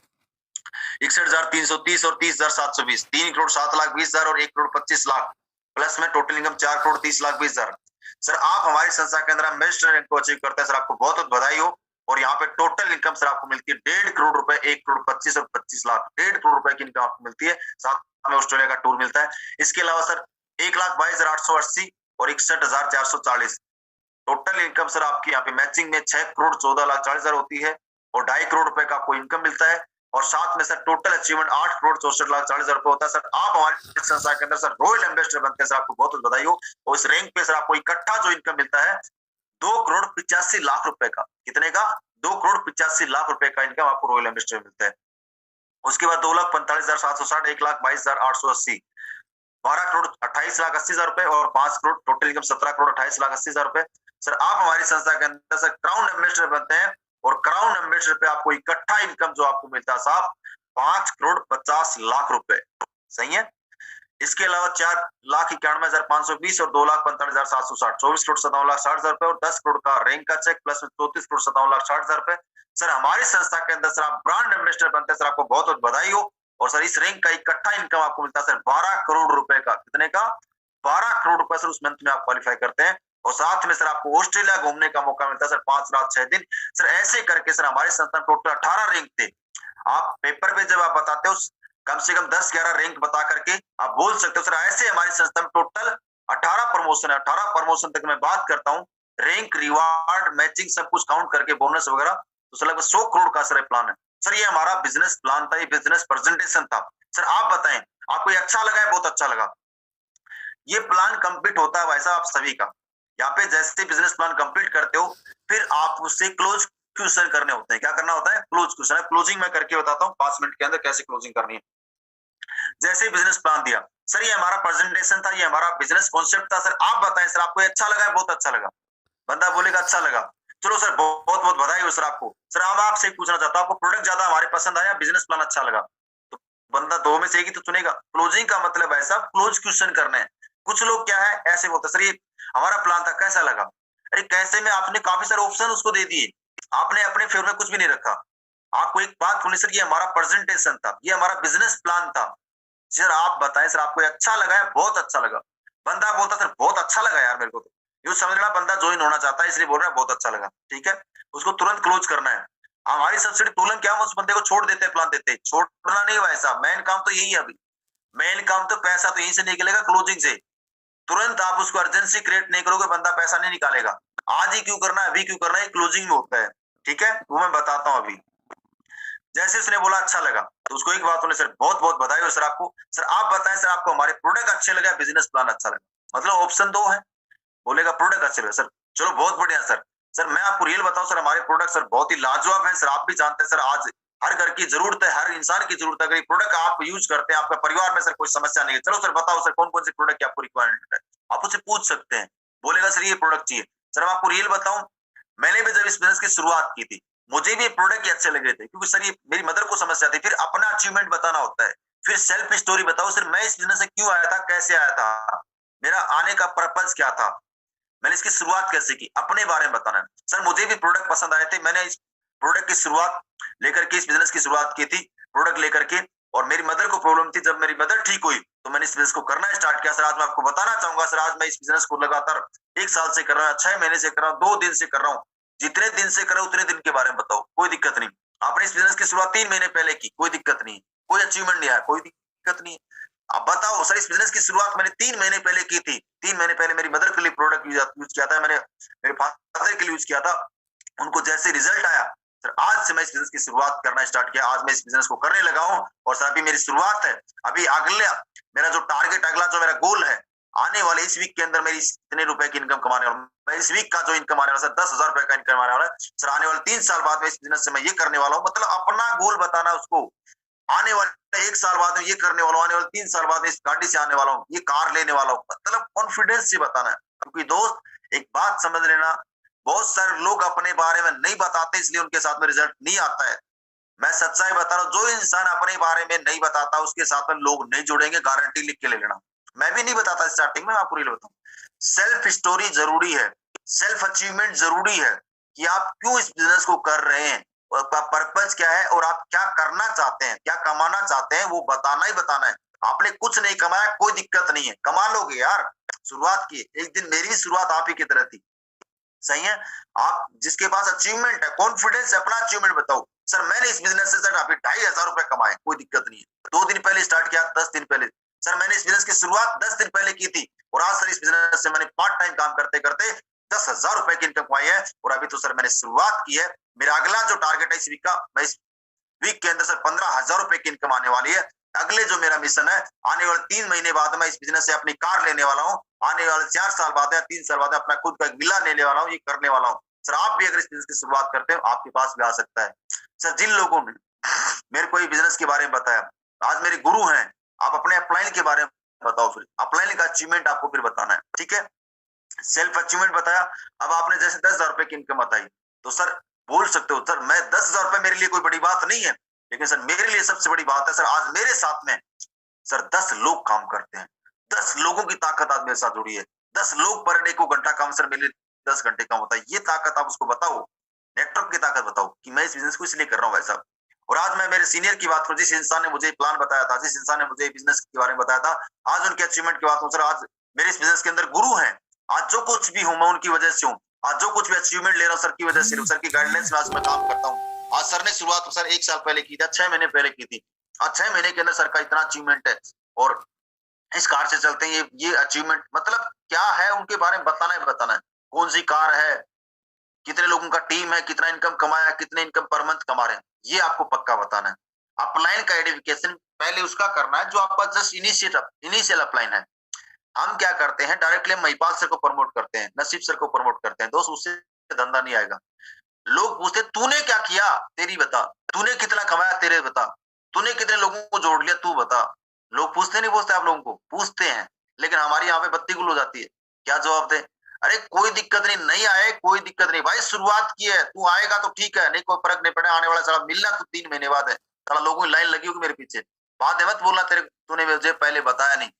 61,330 और 30,720 3,07,20,000 और 1,25,00,000 प्लस में टोटल इनकम 4,30,20,000। सर आप हमारी संस्था के अंदर मैजिस्ट्रेट रैंक को अचीव करते हैं सर, आपको बहुत बहुत बधाई हो। और यहाँ पे टोटल इनकम सर आपको मिलती है 1.5 करोड़ रुपए 1,25,00,000 और 25 लाख 1.5 करोड़ रुपए की इनकम आपको मिलती है। साथ में ऑस्ट्रेलिया का टूर मिलता है। इसके अलावा सर 1,22,880 और 61,440 टोटल इनकम सर आपकी यहाँ पे मैचिंग में 6,14,40,000 होती है और 2.5 करोड़ रुपए का आपको इनकम मिलता है। और साथ में सर टोटल अचीवमेंट 8,64,40,000 रुपए होता है। सर आप हमारी संस्था के अंदर सर रॉयल एम्बेसडर बनते हैं सर, आपको बहुत बहुत बधाई हो। और इस रैंक पे सर आपको इकट्ठा जो इनकम मिलता है 2,85,00,000 रुपए का। कितने का? 2,85,00,000 रुपए का इनकम आपको रॉयल एम्बेसडर मिलता है। उसके बाद 2,45,760, 1,22,880, 12,28,80,000 रुपए और 5 करोड़ टोटल इनकम 17,28,80,000 रुपए। सर आप हमारी संस्था के अंदर सर क्राउन एम्बेसडर बनते हैं और क्राउन एम्बेसडर पे आपको इकट्ठा इनकम जो आपको मिलता है साहब 5,50,00,000 रुपए। सही है। इसके अलावा 4,91,520 और 2,45,760, 24,57,60,000 रुपए और 10 करोड़ का रैंक का चेक प्लस 34,57,60,000 रुपए। सर हमारी संस्था के अंदर सर आप ब्रांड एम्बेसडर बनते हैं सर, आपको बहुत बहुत बधाई हो। और सर इस रैंक का इकट्ठा इनकम आपको मिलता है सर 12 करोड़ रुपए का। कितने का? 12 करोड़ रुपए सर उस मंथ में आप क्वालिफाई करते हैं। और साथ में सर आपको ऑस्ट्रेलिया घूमने का मौका मिलता है सर 5 रात 6 दिन। सर ऐसे करके सर हमारी संस्था में टोटल 18 रैंक थे। आप पेपर पे जब आप बताते हो कम से कम 10-11 रैंक बता करके आप बोल सकते हो। सर ऐसे हमारी संस्था में टोटल 18 प्रमोशन है। 18 प्रमोशन तक मैं बात करता हूँ, रैंक, रिवार्ड, मैचिंग सब कुछ काउंट करके बोनस वगैरह, तो सर लगभग 100 करोड़ का सर प्लान है। सर ये हमारा बिजनेस प्लान था, ये बिजनेस प्रेजेंटेशन था। सर आप बताएं आपको ये अच्छा लगा है? बहुत अच्छा लगा। ये प्लान कंप्लीट होता है भाई साहब आप सभी का। यहाँ पे जैसे बिजनेस प्लान कंप्लीट करते हो फिर आप उससे क्लोज क्वेश्चन करने होते हैं। क्या करना होता है? Close question. क्लोजिंग मैं करके बताता हूँ 5 मिनट के अंदर कैसे क्लोजिंग करनी है। जैसे बिजनेस प्लान दिया सर, ये हमारा प्रेजेंटेशन था, ये हमारा बिजनेस कॉन्सेप्ट था। सर आप बताएं सर आपको अच्छा लगा है? बहुत अच्छा लगा। बंदा बोलेगा अच्छा लगा, चलो सर बहुत बहुत बधाई हो सर आपको। सर हम आपसे पूछना चाहता हूँ आपको प्रोडक्ट ज्यादा हमारे पसंद आया, बिजनेस प्लान अच्छा लगा? तो बंदा दो में से एक ही तो चुनेगा। क्लोजिंग का मतलब है साहब क्लोज क्वेश्चन करने हैं। कुछ लोग क्या है ऐसे बोलते सर ये हमारा प्लान था कैसा लगा? अरे कैसे में आपने काफी सारे ऑप्शन उसको दे दिए, आपने अपने फेवर में कुछ भी नहीं रखा। आपको एक बात बोली सर ये हमारा प्रेजेंटेशन था, ये हमारा बिजनेस प्लान था। सर आप बताएं सर आपको अच्छा लगा है? बहुत अच्छा लगा। बंदा बोलता सर बहुत अच्छा लगा यार मेरे को, तो ये समझ रहा बंदा ज्वाइन होना चाहता है इसलिए बोल रहा है बहुत अच्छा लगा। ठीक है, उसको तुरंत क्लोज करना है। हमारी सब्सिडी तुरंत क्या हम उस बंदे को छोड़ देते हैं, प्लान देते हैं, छोड़ना नहीं भाई साहब। मेन काम तो यही है, अभी मेन काम तो पैसा तो यहीं से निकलेगा क्लोजिंग से। तुरंत आप उसको अर्जेंसी क्रिएट नहीं करोगे बंदा पैसा नहीं निकालेगा। आज ही क्यों करना है, अभी क्यों करना है, क्लोजिंग में होता है। ठीक है, वो मैं बताता हूँ अभी। जैसे उसने बोला अच्छा लगा तो उसको एक बात बोले सर बहुत बहुत बधाई हो सर आपको। सर आप बताएं सर आपको हमारे प्रोडक्ट अच्छे लगे, बिजनेस प्लान अच्छा लगा? मतलब ऑप्शन 2 है। बोलेगा प्रोडक्ट अच्छे लगे सर, चलो बहुत बढ़िया सर। सर मैं आपको रियल बताऊं सर हमारे प्रोडक्ट सर बहुत ही लाजवाब है। सर आप भी जानते हैं सर आज हर घर की जरूरत है, हर इंसान की जरूरत है। अगर ये प्रोडक्ट आप यूज करते हैं आपका परिवार में सर कोई समस्या नहीं है। चलो सर बताओ सर कौन कौन से प्रोडक्ट की आपको रिक्वायरमेंट है, आप उससे पूछ सकते हैं। बोलेगा सर ये प्रोडक्ट चाहिए। सर मैं आपको रियल बताऊं, मैंने भी जब इस बिजनेस की शुरुआत की थी मुझे भी प्रोडक्ट ही अच्छे लग रहे थे, क्योंकि सर ये मेरी मदर को समस्या थी। फिर अपना अचीवमेंट बताना होता है, फिर सेल्फ स्टोरी बताओ सर मैं इस बिजनेस से क्यों आया था, कैसे आया था, मेरा आने का पर्पज क्या था, मैंने इसकी शुरुआत कैसे की, अपने बारे में बताना है। सर मुझे भी प्रोडक्ट पसंद आए थे, मैंने इस प्रोडक्ट की शुरुआत लेकर के इस बिजनेस की शुरुआत की थी प्रोडक्ट लेकर के। और मेरी मदर को प्रॉब्लम थी, जब मेरी मदर ठीक हुई तो मैंने इस बिजनेस को करना स्टार्ट किया। सर आज मैं आपको बताना चाहूंगा सर आज मैं इस बिजनेस को लगातार 1 साल से कर रहा हूँ, 6 महीने से कर रहा हूँ, 2 दिन से कर रहा हूँ। जितने दिन से करो उतने दिन के बारे में बताओ, कोई दिक्कत नहीं। आपने इस बिजनेस की शुरुआत 3 महीने पहले की, कोई दिक्कत नहीं, कोई अचीवमेंट नहीं आया, कोई दिक्कत नहीं। अब बताओ सर इस बिजनेस की शुरुआत मैंने 3 महीने पहले की थी। 3 महीने पहले मेरी मदर के लिए प्रोडक्ट यूज किया था, मैंने मेरे फादर के लिए यूज किया था, उनको जैसे रिजल्ट आया सर आज से मैं इस बिजनेस की शुरुआत करना स्टार्ट किया। आज मैं इस बिजनेस को करने लगा हूं और सर अभी मेरी शुरुआत है। अभी अगला मेरा जो टारगेट, अगला जो मेरा गोल है, आने वाले इस वीक के अंदर मेरी इतने रुपए की इनकम कमाने वाला हूं। मैं इस वीक का जो इनकम आने वाला सर 10,000 रुपए का इनकम आने वाला है। सर आने वाले 3 साल बाद में इस बिजनेस से मैं ये करने वाला हूँ। मतलब अपना गोल बताना उसको, आने वाले 1 साल बाद में ये करने वाला हूँ, आने वाले 3 साल बाद में इस गाड़ी से आने वाला हूँ, ये कार लेने वाला हूँ। मतलब कॉन्फिडेंस से बताना है। क्योंकि दोस्त एक बात समझ लेना, बहुत सारे लोग अपने बारे में नहीं बताते इसलिए उनके साथ में रिजल्ट नहीं आता है। मैं सच्चाई बता रहा हूँ, जो इंसान अपने बारे में नहीं बताता उसके साथ में लोग नहीं जुड़ेंगे, गारंटी लिख के ले लेना। मैं भी नहीं बताता स्टार्टिंग में, आपको रियल बताऊं। सेल्फ स्टोरी जरूरी है, सेल्फ अचीवमेंट जरूरी है कि आप क्यों इस बिजनेस को कर रहे हैं, आपका पर्पज क्या है और आप क्या करना चाहते हैं, क्या कमाना चाहते हैं, वो बताना ही बताना है। आपने कुछ नहीं कमाया कोई दिक्कत नहीं है, कमा लोगे यार। शुरुआत की एक दिन मेरी भी शुरुआत आप ही की तरह थी, सही है। आप जिसके पास अचीवमेंट है, कॉन्फिडेंस है, अपना अचीवमेंट बताओ। सर मैंने इस बिजनेस से सर अभी 2,500 रुपए कमाए, कोई दिक्कत नहीं है। 2 दिन पहले स्टार्ट किया, 10 दिन पहले। सर मैंने इस बिजनेस की शुरुआत 10 दिन पहले की थी और आज सर इस बिजनेस से मैंने पार्ट टाइम काम करते करते 10,000 रुपए की इनकम कमाई है। और अभी तो सर मैंने शुरुआत की है। मेरा अगला जो टारगेट है इस वीक का, मैं इस वीक के अंदर सर 15,000 रुपए की इनकम आने वाली है। अगले जो मेरा मिशन है, आने वाले 3 महीने बाद मैं इस बिजनेस से अपनी कार लेने वाला हूँ। आने वाले 4 साल बाद या 3 साल बाद अपना खुद का विला लेने वाला हूँ, ये करने वाला हूँ। सर आप भी अगर इस बिजनेस की शुरुआत करते हो, आपके पास भी आ सकता है। सर जिन लोगों ने मेरे को ये बिजनेस के बारे में बताया, आज मेरे गुरु हैं, आप अपने अपलाइन के बारे में बताओ। फिर अपलाइन का अचीवमेंट आपको फिर बताना है, ठीक है। सेल्फ अचीवमेंट बताया। अब आपने जैसे 10,000 रुपए की इनकम बताई, तो सर बोल सकते हो सर मैं 10,000 रुपए मेरे लिए कोई बड़ी बात नहीं है, लेकिन सर मेरे लिए सबसे बड़ी बात है सर आज मेरे साथ में सर 10 लोग काम करते हैं। 10 लोगों की ताकत आज मेरे साथ जुड़ी है। 10 लोग पर डे को घंटा काम सर मेरे लिए 10 घंटे काम होता है। ये ताकत आप उसको बताओ, नेटवर्क की ताकत बताओ कि मैं इस बिजनेस को इसलिए कर रहा हूँ भाई साहब। और आज मैं मेरे सीनियर की बात करूं, जिस इंसान ने मुझे प्लान बताया था, जिस इंसान ने मुझे बिजनेस के बारे में बताया था, आज उनके अचीवमेंट की बात करूं सर, आज मेरे इस बिजनेस के अंदर गुरु हैं। आज जो कुछ भी हूं मैं उनकी वजह से हूं। आज जो कुछ भी अचीवमेंट ले रहा हूं सर की वजह से, सर की गाइडलाइंस में आज मैं काम करता हूं। आज सर ने शुरुआत सर 1 साल पहले की थी, 6 महीने पहले की थी। आज 6 महीने के अंदर सर का इतना अचीवमेंट है। और इस कार से चलते हैं, ये अचीवमेंट मतलब क्या है उनके बारे में बताना है, बताना है। कौन सी कार है, कितने लोगों का टीम है, कितना इनकम कमाया, कितने इनकम पर मंथ कमा रहे हैं, ये आपको पक्का बताना है। अपलाइन का आइडेंटिफिकेशन पहले उसका करना है जो आपका जस्ट इनिशियल अपलाइन है। हम क्या करते हैं, डायरेक्टली महिपाल सर को प्रमोट करते हैं, नसीब सर को प्रमोट करते हैं। दोस्त उससे धंधा नहीं आएगा। लोग पूछते तूने क्या किया, तेरी बता, तूने कितना कमाया, तेरे बता, तूने कितने लोगों को जोड़ लिया, तू बता। लोग पूछते नहीं, पूछते आप लोगों को पूछते हैं, लेकिन हमारी यहाँ पे बत्ती गुल हो जाती है। क्या जवाब दे, अरे कोई दिक्कत नहीं, नहीं आए कोई दिक्कत नहीं भाई, शुरुआत की है, तू आएगा तो ठीक है, नहीं कोई फर्क नहीं पड़े, आने वाला साला मिलना तो 3 महीने बाद है। साला लोगों की लाइन लगी होगी मेरे पीछे, बात है मत बोलना तेरे तूने मुझे पहले बताया नहीं।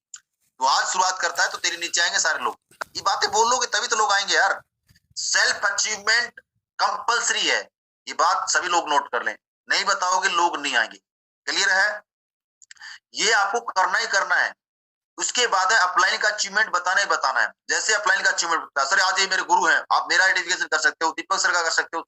तू आज शुरुआत करता है तो तेरे नीचे आएंगे सारे लोग। ये बातें बोलोगे तभी तो लोग आएंगे यार। सेल्फ अचीवमेंट कंपलसरी है, ये बात सभी लोग नोट कर लें। नहीं बताओगे लोग नहीं आएंगे। क्लियर है, ये आपको करना ही करना है। उसके बाद है अपलाइन का अचीवमेंट बताना ही बताना है। जैसे अपलाइन का अचीवमेंट बताया, सर आज ये मेरे गुरु हैं, आप मेरा आइडेंटिफिकेशन कर सकते हो, दीपक सर का कर सकते हो,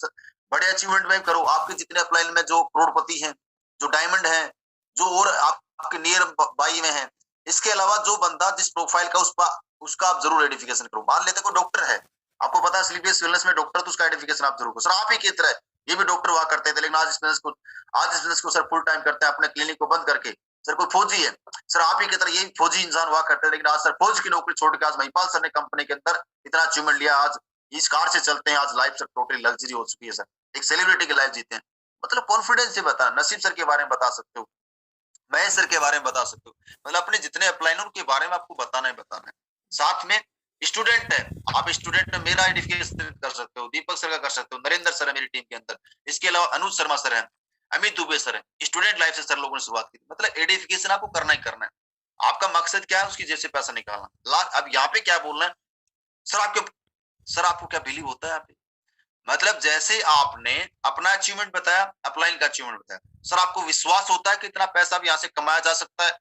बड़े अचीवमेंट में करो। आपके जितने अपलाइन में जो करोड़पति हैं, जो डायमंड हैं, जो और आपके नियर बाई में है, इसके अलावा जो बंदा जिस प्रोफाइल का उसका आप जरूर आइडेंटिफिकेशन करो। मान लेते कोई डॉक्टर है, आपको पता है स्लीपियस वेलनेस में डॉक्टर, तो उसका आइडेंटिफिकेशन आप जरूर करो। सर आप ही की तरह ये भी डॉक्टर हुआ करते थे, लेकिन आज इस बिजनेस को सर फुल टाइम करते हैं, अपने क्लिनिक को बंद करके। सर कोई फौजी है, सर आप ही की तरह यही फौजी इंसान हुआ करते हैं, लेकिन आज सर फौज की नौकरी छोड़ के आज महिपाल सर ने कंपनी के अंदर इतना अचीवमेंट लिया। आज इस कार से चलते हैं, आज लाइफ सर टोटली लग्जरी हो चुकी है सर, एक सेलिब्रिटी की लाइफ जीते हैं। मतलब कॉन्फिडेंस से बता, नसीब सर के बारे में बता सकते हो, महेश सर के बारे में बता सकते हो, मतलब अपने जितने अपलाइन उनके बारे में आपको बताना ही बताना है। साथ में स्टूडेंट है, आप स्टूडेंट में मेरा आइडेंटिफिकेशन कर सकते हो, दीपक सर का कर सकते हो, नरेंद्र सर है मेरी टीम के अंदर, इसके अलावा अनुज शर्मा सर है, अमित दुबे सर है। स्टूडेंट लाइफ से सर लोगों ने शुरुआत की, मतलब आइडेंटिफिकेशन आपको करना ही करना है। आपका मकसद क्या है, उसकी जैसे पैसा निकालना। अब यहाँ पे क्या बोलना है, सर आपको क्या बिलीव होता है यहाँ पे, मतलब जैसे आपने अपना अचीवमेंट बताया, अपलाइन का अचीवमेंट बताया, सर आपको विश्वास होता है कि इतना पैसा भी यहाँ से कमाया जा सकता है?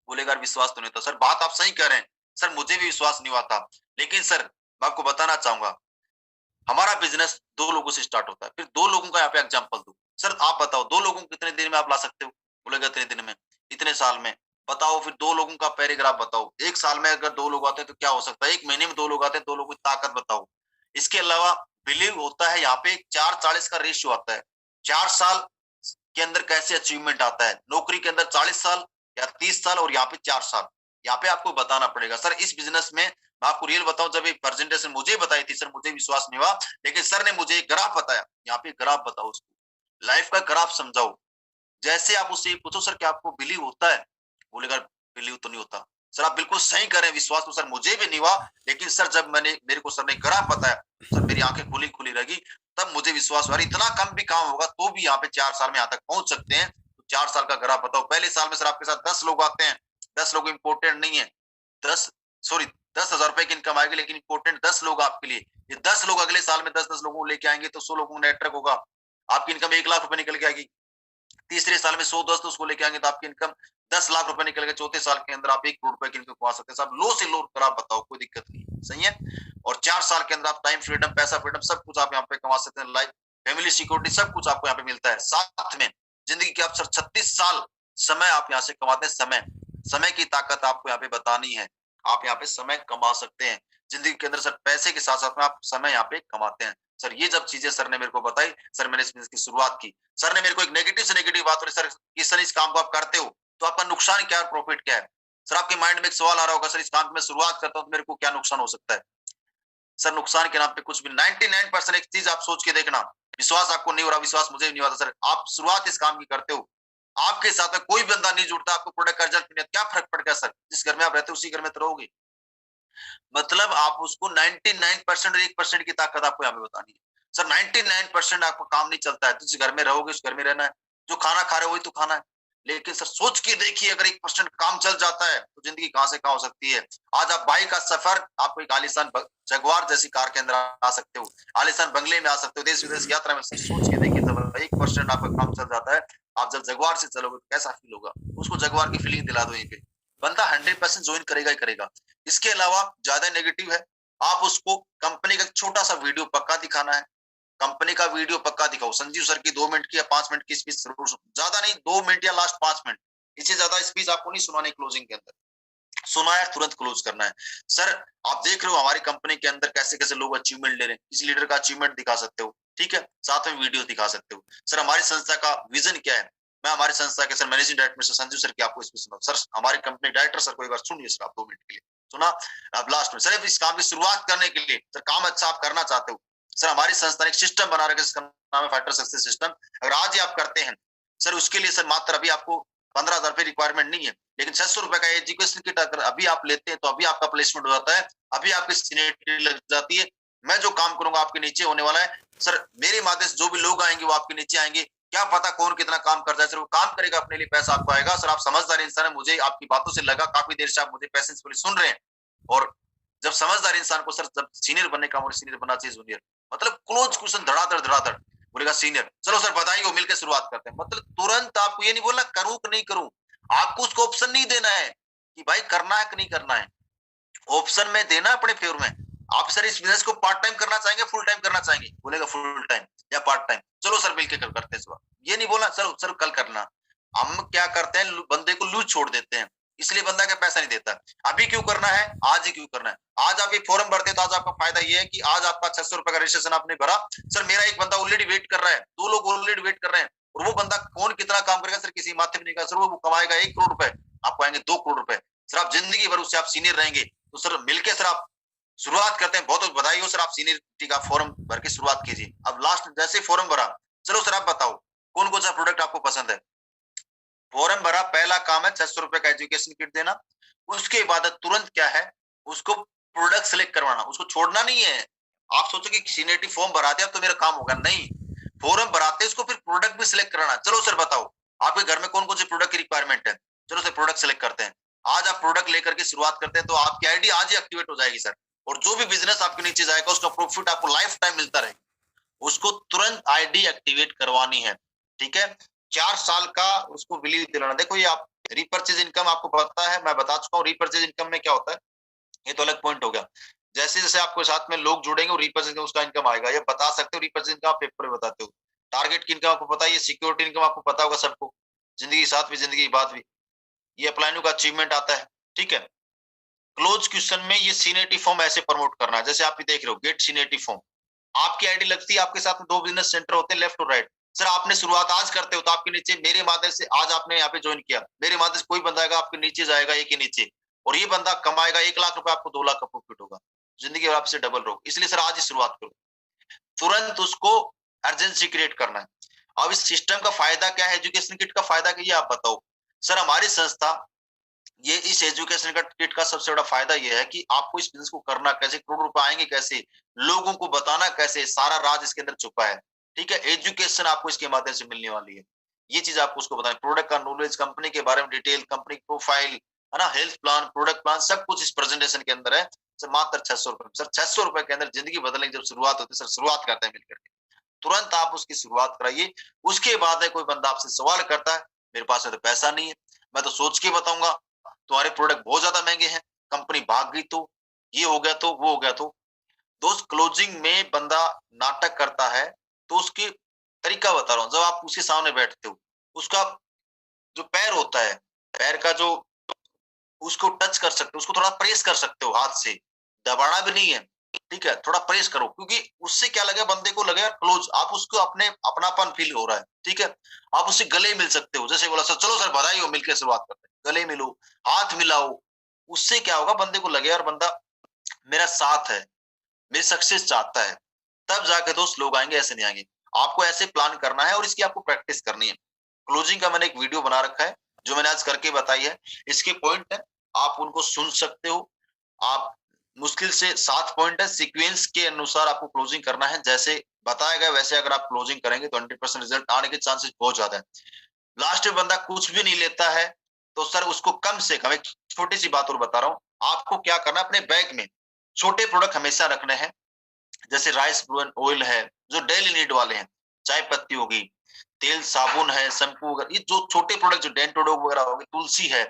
बोलेगा विश्वास तो नहीं था। सर बात आप सही कह रहे हैं, सर मुझे भी विश्वास नहीं हुआ था, लेकिन सर मैं आपको बताना चाहूंगा, हमारा बिजनेस 2 लोगों से स्टार्ट होता है। फिर 2 लोगों का यहाँ पे एग्जाम्पल दो, सर आप बताओ 2 लोगों को कितने दिन में आप ला सकते हो? बोलेगा इतने दिन में, इतने साल में। बताओ फिर 2 लोगों का पैराग्राफ बताओ, 1 साल में अगर 2 लोग आते हैं तो क्या हो सकता है, 1 महीने में 2 लोग आते हैं, 2 लोगों की ताकत बताओ। इसके अलावा बिलीव होता है यहाँ पे 4-40 का रेशियो आता है, 4 साल के अंदर कैसे अचीवमेंट आता है, नौकरी के अंदर 40 साल या 30 साल और यहाँ पे 4 साल। यहाँ पे आपको बताना पड़ेगा। सर इस बिजनेस में मैं आपको रियल बताऊं, जब एक प्रेजेंटेशन मुझे बताई थी सर, मुझे विश्वास नहीं हुआ, लेकिन सर ने मुझे एक ग्राफ बताया, यहाँ पे ग्राफ बताओ, उसको लाइफ का ग्राफ समझाओ। जैसे आप उससे पूछो सर क्या आपको बिलीव होता है, बोलेगा बिलीव तो नहीं होता। सर आप बिल्कुल सही करें, विश्वास तो सर मुझे भी नहीं हुआ, लेकिन सर जब मेरे को सर ने ग्राफ बताया, सर मेरी आंखें खुली खुली रही, तब मुझे विश्वास हुआ इतना कम भी काम होगा तो भी यहाँ पे 4 साल में यहाँ तक पहुंच सकते हैं। तो 4 साल का ग्राफ बताओ। पहले साल में सर आपके साथ 10 लोग आते हैं, 10 लोग इंपोर्टेंट नहीं है, 10,000 रुपए की इनकम आएगी, लेकिन इंपोर्टेंट 10 लोग आपके लिए। ये 10 लोग अगले साल में 10-10 लोगों को लेके आएंगे तो 100 लोगों का नेटवर्क होगा, आपकी इनकम 1 लाख रुपए निकल के आएगी। तीसरे साल में 100 दोस्त उसको लेके आएंगे तो आपकी इनकम 10 लाख रुपए निकल गए। चौथे साल के अंदर आप 1 करोड़ रुपए की इनकम कमा सकते हैं। सब लो से लो ग्राफ बताओ, कोई दिक्कत नहीं, सही है। और 4 साल के अंदर आप टाइम फ्रीडम, पैसा फ्रीडम, सब कुछ आप यहाँ पे कमा सकते हैं। लाइफ, फैमिली सिक्योरिटी, सब कुछ आपको यहाँ पे मिलता है। साथ में जिंदगी के आप सर 36 साल समय आप यहाँ से कमाते हैं। समय की ताकत आपको यहाँ पे बतानी है, आप यहाँ पे समय कमा सकते हैं। जिंदगी के अंदर सर पैसे के साथ साथ में आप समय यहाँ पे कमाते हैं। सर ये जब चीजें सर ने मेरे को बताई, सर मैंने इस बिजनेस की शुरुआत की। सर ने मेरे को एक नेगेटिव से नेगेटिव बात बोली, सर इस काम को आप करते हो तो आपका नुकसान क्या है, प्रॉफिट क्या है। सर आपके माइंड में एक सवाल आ रहा होगा, सर इस काम की मैं शुरुआत करता हूँ तो मेरे को क्या नुकसान हो सकता है। सर नुकसान के नाम पे कुछ भी 99% एक चीज आप सोच के देखना, विश्वास आपको नहीं हो रहा, विश्वास मुझे भी नहीं होता सर, आप शुरुआत इस काम की करते हो, आपके साथ में कोई बंदा नहीं जुड़ता, आपको प्रोडक्ट का रिजल्ट नहीं, क्या फर्क पड़ गया सर, जिस घर में आप रहते हो उसी घर में तो रहोगे। मतलब आप उसको 99% और 1% की ताकत आपको यहाँ पे बतानी है। सर 99% आपका काम नहीं चलता है, तो जिस घर में रहोगे उस घर में रहना है, जो खाना खा रहे हो वही तो खाना है। लेकिन सर सोच के देखिए, अगर 1% काम चल जाता है तो जिंदगी कहां से कहां हो सकती है। आज आप बाइक का सफर, आपको एक आलीशान जगुआर जैसी कार के अंदर आ सकते हो, आलीशान बंगले में आ सकते हो, देश विदेश की यात्रा में। सोच के देखिए, जब 1% आपका काम चल जाता है, आप जब जगुआर से चलोगे तो कैसा फील होगा, उसको जगुआर की फीलिंग दिला दो यहीं पे, बंदा 100% ज्वाइन करेगा ही करेगा। इसके अलावा ज्यादा नेगेटिव है, आप उसको कंपनी का छोटा सा वीडियो पक्का दिखाना है, कंपनी का वीडियो पक्का दिखाओ। संजीव सर की 2 मिनट की या 5 मिनट की स्पीच, ज्यादा नहीं 2 मिनट या लास्ट 5 मिनट, इससे ज्यादा स्पीच आपको नहीं सुनानी। क्लोजिंग के अंदर सुनाया तुरंत क्लोज करना है। सर आप देख रहे हो हमारी कंपनी के अंदर कैसे कैसे लोग अचीवमेंट ले रहे हैं, किसी लीडर का अचीवमेंट दिखा सकते हो, ठीक है, साथ में वीडियो दिखा सकते हो। सर हमारी संस्था का विजन क्या है, मैं हमारी संस्था के sir managing director mister Sanjeev sir की आपको इसमें सुना। सर हमारी कंपनी डायरेक्टर सर को एक बार सुनिए सर, आप 2 मिनट के लिए सुना। अब लास्ट में सर इस काम की शुरुआत करने के लिए, सर काम अच्छा आप करना चाहते हो, सर हमारी संस्था ने एक सिस्टम बना रखा है जिसका नाम है फाइटर सक्सेस सिस्टम। अगर आज ही आप करते हैं सर, उसके लिए सर मात्र अभी आपको 15,000 रुपए रिक्वायरमेंट नहीं है, लेकिन 600 रुपए का एजुकेशन किट अगर अभी आप लेते हैं तो अभी आपका प्लेसमेंट हो जाता है, अभी आपकी सीनियरिटी लग जाती है। मैं जो काम करूंगा आपके नीचे होने वाला है सर, मेरे माध्यम से जो भी लोग आएंगे वो आपके नीचे आएंगे। क्या पता कौन कितना काम कर जाए सर, वो काम करेगा अपने लिए, पैसा आपको आएगा। सर आप समझदार इंसान है, मुझे आपकी बातों से लगा, काफी देर से आप मुझे पैसेंसफुली सुन रहे हैं। और जब समझदार इंसान को सर, जब सीनियर बनने का, सीनियर बनना चाहिए जूनियर, मतलब क्लोज क्वेश्चन धड़ाधड़ धड़ाधड़ बोलेगा सीनियर, चलो सर बताइए, मिलकर शुरुआत करते हैं। मतलब तुरंत आपको ये नहीं बोलना करूं कि नहीं करूं, आपको उसको ऑप्शन नहीं देना है कि भाई करना है कि नहीं करना है, ऑप्शन में देना अपने फेवर में। आप सर इस बिजनेस को पार्ट टाइम करना चाहेंगे, फुल टाइम करना चाहेंगे, बोलेगा फुल टाइम या पार्ट टाइम, चलो सर मिलकर करते हैं। ये नहीं बोलना चलो सर कल करना। हम क्या करते हैं, बंदे को लूज छोड़ देते हैं, इसलिए बंदा का पैसा नहीं देता। अभी क्यों करना है, आज ही क्यों करना है। आज आप एक फॉर्म भरते हैं तो आज आपका फायदा ये है कि आज आपका 600 रुपए का रजिस्ट्रेशन आपने भरा, सर मेरा एक बंदा ऑलरेडी वेट कर रहा है, 2 लोग ऑलरेडी वेट कर रहे हैं, और वो बंदा कौन कितना काम करेगा सर, किसी माथे में नहीं, सर वो कमाएगा 1 करोड़ रुपए, आपको आएंगे 2 करोड़ रुपए। सर आप जिंदगी भर उससे आप सीनियर रहेंगे, तो सर मिलके सर आप शुरुआत करते हैं। बहुत बहुत बधाई हो सर, आप सीनियरिटी का फॉर्म भर के शुरुआत कीजिए। अब लास्ट जैसे फॉर्म भरा, चलो सर आप बताओ कौन कौन सा प्रोडक्ट आपको पसंद है। फॉर्म भरा, पहला काम है 600 रुपए का एजुकेशन किट देना। उसके बाद तुरंत क्या है, उसको प्रोडक्ट सिलेक्ट करवाना, उसको छोड़ना नहीं है। आप सोचो कि सीनियरिटी फॉर्म भरा दिया तो मेरा काम होगा, नहीं, फॉर्म भराते उसको फिर प्रोडक्ट भी सिलेक्ट कराना। चलो सर बताओ आपके घर में कौन कौन से प्रोडक्ट की रिक्वायरमेंट है, चलो सर प्रोडक्ट सिलेक्ट करते हैं। आज आप प्रोडक्ट लेकर के शुरुआत करते हैं तो आपकी आईडी आज ही एक्टिवेट हो जाएगी सर, और जो भी बिजनेस आपके नीचे जाएगा उसका प्रॉफिट आपको लाइफ टाइम मिलता रहेगा। उसको तुरंत आईडी एक्टिवेट करवानी है, ठीक है। 4 साल का उसको बिलीव दिलाना। देखो ये आप रीपर्चेज इनकम आपको पता है, मैं बता चुका हूँ रीपर्चेज इनकम में क्या होता है, ये तो अलग पॉइंट हो गया। जैसे जैसे आपको साथ में लोग जुड़ेंगे रीपर्चेज उसका इनकम आएगा, ये बता सकते हो रीपर्चेज इनकम, आप पेपर में बताते हो। टारगेट की इनकम आपको पता है, ये सिक्योरिटी इनकम आपको पता होगा सबको, जिंदगी साथ भी जिंदगी के बाद भी, ये अप्लाइनू का अचीवमेंट आता है, ठीक है। क्लोज क्वेश्चन में ये सीनियरिटी फॉर्म ऐसे प्रमोट करना है, जैसे आप भी देख रहे हो गेट सीनियरिटी फॉर्म, आपकी आईडी लगती है, आपके साथ में 2 बिजनेस सेंटर होते हैं लेफ्ट और राइट। सर आपने शुरुआत आज करते हो तो आपके नीचे मेरे माध्यम से आज आपने यहाँ पे ज्वाइन किया, मेरे माध्यम से कोई बंदा आएगा आपके नीचे जाएगा, एक ही नीचे, और ये बंदा कमाएगा 1 लाख रुपए, आपको 2 लाख का प्रॉफिट होगा, जिंदगी आपसे डबल रहो। इसलिए सर आज ही शुरुआत करो, तुरंत उसको अर्जेंसी क्रिएट करना है। अब इस सिस्टम का फायदा क्या है, एजुकेशन किट का फायदा क्या है आप बताओ। सर हमारी संस्था, ये इस एजुकेशन का किट का सबसे बड़ा फायदा ये है कि आपको इस बिजनेस को करना कैसे, करोड़ रुपए आएंगे कैसे, लोगों को बताना कैसे, सारा राज इसके अंदर छुपा है, ठीक है। एजुकेशन आपको इसके माध्यम से मिलने वाली है, ये चीज आपको उसको बताना, प्रोडक्ट का नॉलेज, कंपनी के बारे में डिटेल, कंपनी प्रोफाइल है ना, हेल्थ प्लान, प्रोडक्ट प्लान, सब कुछ इस प्रेजेंटेशन के अंदर है। सर मात्र 600 रुपए, सर 600 रुपए के अंदर जिंदगी बदलने की जब शुरुआत होती है, सर शुरुआत करते हैं मिलकर के, तुरंत आप उसकी शुरुआत कराइए। उसके बाद है कोई बंदा आपसे सवाल करता है, मेरे पास में तो पैसा नहीं है, मैं तो सोच के बताऊंगा, तुम्हारे प्रोडक्ट बहुत ज्यादा महंगे हैं, कंपनी भाग गई तो, ये हो गया तो, वो हो गया तो। दोस्त क्लोजिंग में बंदा नाटक करता है, तो उसकी तरीका बता रहा हूँ। जब आप उसके सामने बैठते हो, उसका जो पैर होता है, पैर का जो, उसको टच कर सकते हो, उसको थोड़ा प्रेस कर सकते हो हाथ से, दबाना भी नहीं है, ठीक है, थोड़ा प्रेस करो, क्योंकि उससे क्या लगे, बंदे को लगेगा क्लोज, आप उसको अपने अपनापन फील हो रहा है, ठीक है। आप उससे गले मिल सकते हो, जैसे बोला सर चलो सर बधाई हो, मिलकर शुरुआत करते हैं, गले मिलो, हाथ मिलाओ, उससे क्या होगा, बंदे को लगेगा यार बंदा मेरा साथ है, मेरी सक्सेस चाहता है, तब जाके दोस्त लोग आएंगे, ऐसे नहीं आएंगे। आपको ऐसे प्लान करना है और इसकी आपको प्रैक्टिस करनी है। क्लोजिंग का मैंने एक वीडियो बना रखा है जो मैंने आज करके बताई है, इसके पॉइंट है, आप उनको सुन सकते हो। आप मुश्किल से 7 पॉइंट है, सीक्वेंस के अनुसार आपको क्लोजिंग करना है, जैसे बताया गया वैसे अगर आप क्लोजिंग करेंगे तो 100% रिजल्ट आने के चांसेस बहुत ज्यादा है। लास्ट में बंदा कुछ भी नहीं लेता है तो सर उसको कम से कम, एक छोटी सी बात और बता रहा हूँ, आपको क्या करना है, अपने बैग में छोटे प्रोडक्ट हमेशा रखने हैं, जैसे राइस ब्रान ऑयल है, जो डेली नीड वाले हैं, चाय पत्ती होगी, तेल साबुन है, शैम्पू वगैरह, ये जो छोटे प्रोडक्ट जो डेंटोडोग वगैरह हो गए, तुलसी है,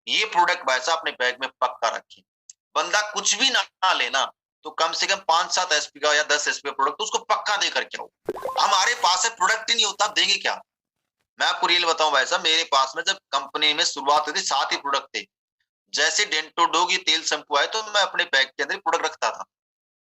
ये प्रोडक्ट वैसा अपने बैग में पक्का रखिए। बंदा कुछ भी ना लेना तो कम से कम 5-7 एसपी का या 10 एसपी का प्रोडक्ट तो उसको पक्का दे करके आओ। हमारे पास है प्रोडक्ट ही नहीं होता, देंगे क्या। मैं आपको रियल बताऊं भाई साहब, मेरे पास में जब कंपनी में शुरुआत हुई थी 7 ही प्रोडक्ट थे, जैसे डेंटोडोग ये तेल शैम्पू आए तो मैं अपने बैग के अंदर प्रोडक्ट रखता था,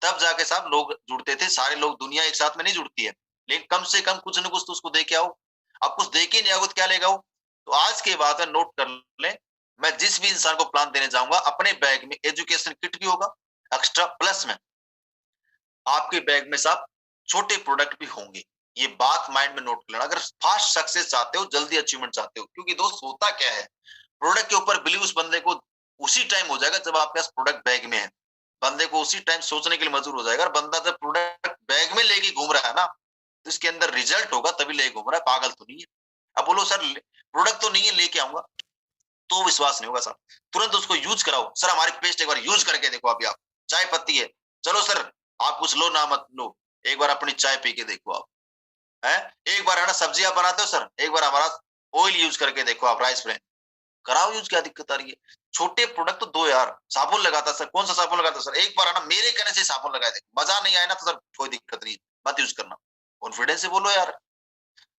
तब जाके साहब लोग जुड़ते थे, सारे लोग, दुनिया एक साथ में नहीं जुड़ती है, लेकिन कम से कम कुछ न कुछ तो उसको दे के आओ। आप कुछ दे के नहीं आओगे तो क्या लेगा वो। तो आज के बाद नोट कर लें, मैं जिस भी इंसान को प्लान देने जाऊंगा अपने बैग में एजुकेशन किट भी होगा एक्स्ट्रा, प्लस में आपके बैग में साहब छोटे प्रोडक्ट भी होंगे। ये बात माइंड में नोट कर लेना, अगर फास्ट सक्सेस चाहते हो, जल्दी अचीवमेंट चाहते हो, क्योंकि दोस्त होता क्या है, प्रोडक्ट के ऊपर बिलीव उस बंदे को उसी टाइम हो जाएगा जब आपके पास प्रोडक्ट बैग में है, बंदे को उसी टाइम सोचने के लिए मजबूर हो जाएगा। बंदा जब प्रोडक्ट बैग में लेके घूम रहा है ना, तो इसके अंदर रिजल्ट होगा तभी लेके घूम रहा है, पागल तो नहीं है। अब बोलो सर प्रोडक्ट तो नहीं है लेके आऊंगा, तो विश्वास नहीं होगा सर, तुरंत उसको यूज कराओ, सर हमारी पेस्ट एक बार यूज करके देखो, अभी आप चाय पत्ती है, चलो सर आप कुछ लो ना मत लो, एक बार अपनी चाय पी के देखो आप, है, एक बार है ना सब्जियां बनाते हो सर, एक बार हमारा ऑयल यूज करके देखो आप, राइस ब्रान कराओ यूज, क्या दिक्कत आ रही है। छोटे प्रोडक्ट तो दो यार, साबुन लगाता सर, कौन सा साबुन लगाता सर, एक बार है ना मेरे कहने से साबुन लगाए देखो, मजा नहीं आया ना तो सर कोई दिक्कत नहीं, मत यूज करना, कॉन्फिडेंस से बोलो यार।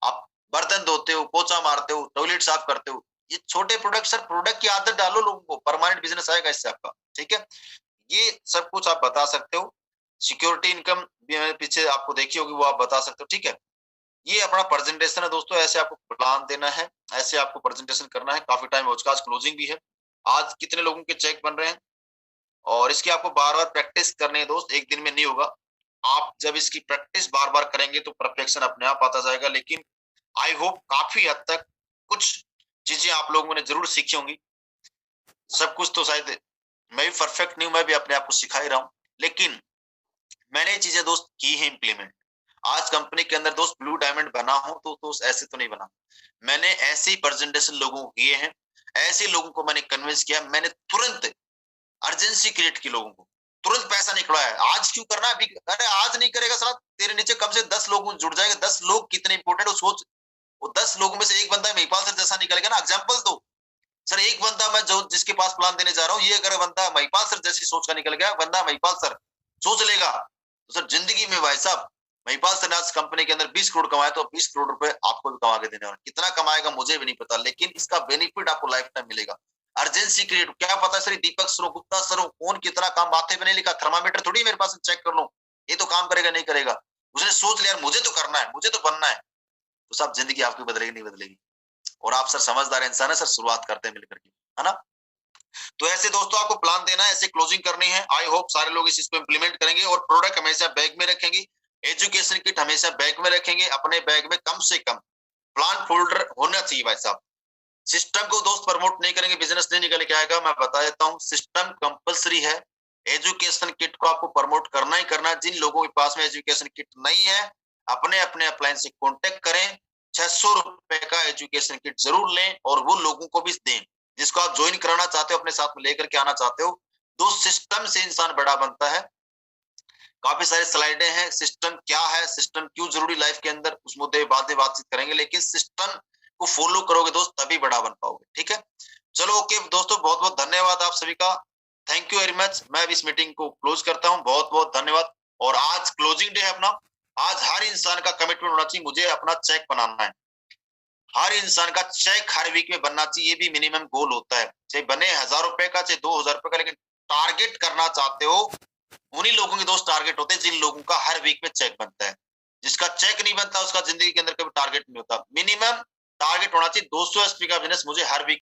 आप बर्तन धोते हो, पोछा मारते हो, टॉयलेट साफ करते हो, ये छोटे प्रोडक्ट, सर प्रोडक्ट की आदत डालो लोगों को, परमानेंट बिजनेस आएगा इससे आपका, ठीक है। ये सब कुछ आप बता सकते हो, सिक्योरिटी इनकम भी मैंने पीछे आपको देखी होगी, वो आप बता सकते हो, ठीक है। ये अपना प्रेजेंटेशन है दोस्तों, ऐसे आपको प्लान देना है, ऐसे आपको प्रेजेंटेशन करना है। काफी टाइम हो चुका, आज क्लोजिंग भी है, आज कितने लोगों के चेक बन रहे हैं, और इसकी आपको बार बार प्रैक्टिस करनी है दोस्त, एक दिन में नहीं होगा। आप जब इसकी प्रैक्टिस बार बार करेंगे तो परफेक्शन अपने आप आता जाएगा। लेकिन आई होप काफी हद तक कुछ चीजें आप लोगों ने जरूर सीखी होंगी, सब कुछ तो शायद मैं भी परफेक्ट नहीं हूं, मैं भी अपने आप को सिखा ही रहा हूँ, लेकिन मैंने ये चीजें दोस्त की है इम्प्लीमेंट। आज कंपनी के अंदर दोस्त ब्लू डायमंड बना हूं तो दोस्त ऐसे तो नहीं बना, मैंने ऐसे ही प्रेजेंटेशन लोगों को किए हैं, ऐसे लोगों को मैंने कन्विंस किया, मैंने तुरंत अर्जेंसी क्रिएट की लोगों को, तुरंत पैसा निकलवाया है। आज क्यों करना है अभी, अरे आज नहीं करेगा साला, तेरे नीचे कम से 10 लोग जुड़ जाएंगे, 10 लोग कितने इंपॉर्टेंट हो सोच, वो 10 लोगों में से एक बंदा महिपाल सर जैसा निकलेगा ना, एग्जाम्पल दो सर, एक बंदा मैं जो जिसके पास प्लान देने जा रहा हूँ, ये अगर बंदा महिपाल सर जैसी सोच का निकल गया, बंदा महिपाल सर सोच लेगा, तो सर जिंदगी में भाई साहब, महिपाल सर ने आज कंपनी के अंदर 20 करोड़ कमाए, तो 20 करोड़ रुपए आपको भी कमा के देने वाले, कितना कमाएगा मुझे भी नहीं पता, लेकिन इसका बेनिफिट आपको लाइफ टाइम मिलेगा। अर्जेंसी क्रिएट, क्या पता सर दीपक सर गुप्ता सर कौन कितना काम माथे पे नहीं लिखा, थर्मामीटर थोड़ी मेरे पास चेक कर लो, ये तो काम करेगा नहीं करेगा, उसने सोच लिया मुझे तो करना है, मुझे तो बनना है, तो सब जिंदगी आपकी बदलेगी नहीं बदलेगी। और आप सर समझदार इंसान है सर, शुरुआत करते हैं मिलकर के, है ना। तो ऐसे दोस्तों आपको प्लान देना है, ऐसे क्लोजिंग करनी है, आई होप सारे लोग इस इसको इंप्लीमेंट करेंगे, और प्रोडक्ट हमेशा बैग में रखेंगे, एजुकेशन किट हमेशा बैग में रखेंगे, अपने बैग में कम से कम प्लान फोल्डर होना चाहिए भाई साहब। सिस्टम को दोस्त प्रमोट नहीं करेंगे, बिजनेस नहीं निकल के आएगा, मैं बता देता हूँ, सिस्टम कंपलसरी है, एजुकेशन किट को आपको प्रमोट करना ही करना। जिन लोगों के पास में एजुकेशन किट नहीं है, अपने अपने अपलाइन से कॉन्टेक्ट करें, 600 रुपए का एजुकेशन किट जरूर लें, और वो लोगों को भी दें जिसको आप ज्वाइन कराना चाहते हो, अपने साथ में लेकर के आना चाहते हो। दो सिस्टम से इंसान बड़ा बनता है, काफी सारी स्लाइडें हैं, सिस्टम क्या है, सिस्टम क्यों जरूरी लाइफ के अंदर, उस मुद्दे बातचीत करेंगे, लेकिन सिस्टम को फॉलो करोगे दोस्त तभी बड़ा बन पाओगे, ठीक है। चलो ओके दोस्तों, बहुत बहुत धन्यवाद आप सभी का, थैंक यू वेरी मच। मैं इस मीटिंग को क्लोज करता हूँ, बहुत बहुत धन्यवाद। और आज क्लोजिंग डे है अपना, आज हर इंसान का कमिटमेंट होना चाहिए, मुझे अपना चेक बनाना है, हर इंसान का चेक हर वीक में बनना चाहिए, ये भी मिनिमम गोल होता है, चाहे बने 1000 रुपए का चाहे 2000 रुपए का, लेकिन टारगेट करना चाहते हो उन्हीं लोगों के दोस्त टारगेट होते हैं जिन लोगों का हर वीक में चेक बनता है। जिसका चेक नहीं बनता उसका जिंदगी के अंदर कभी टारगेट नहीं होता। मिनिमम टारगेट होना चाहिए 200 एसपी का बिजनेस मुझे हर वीक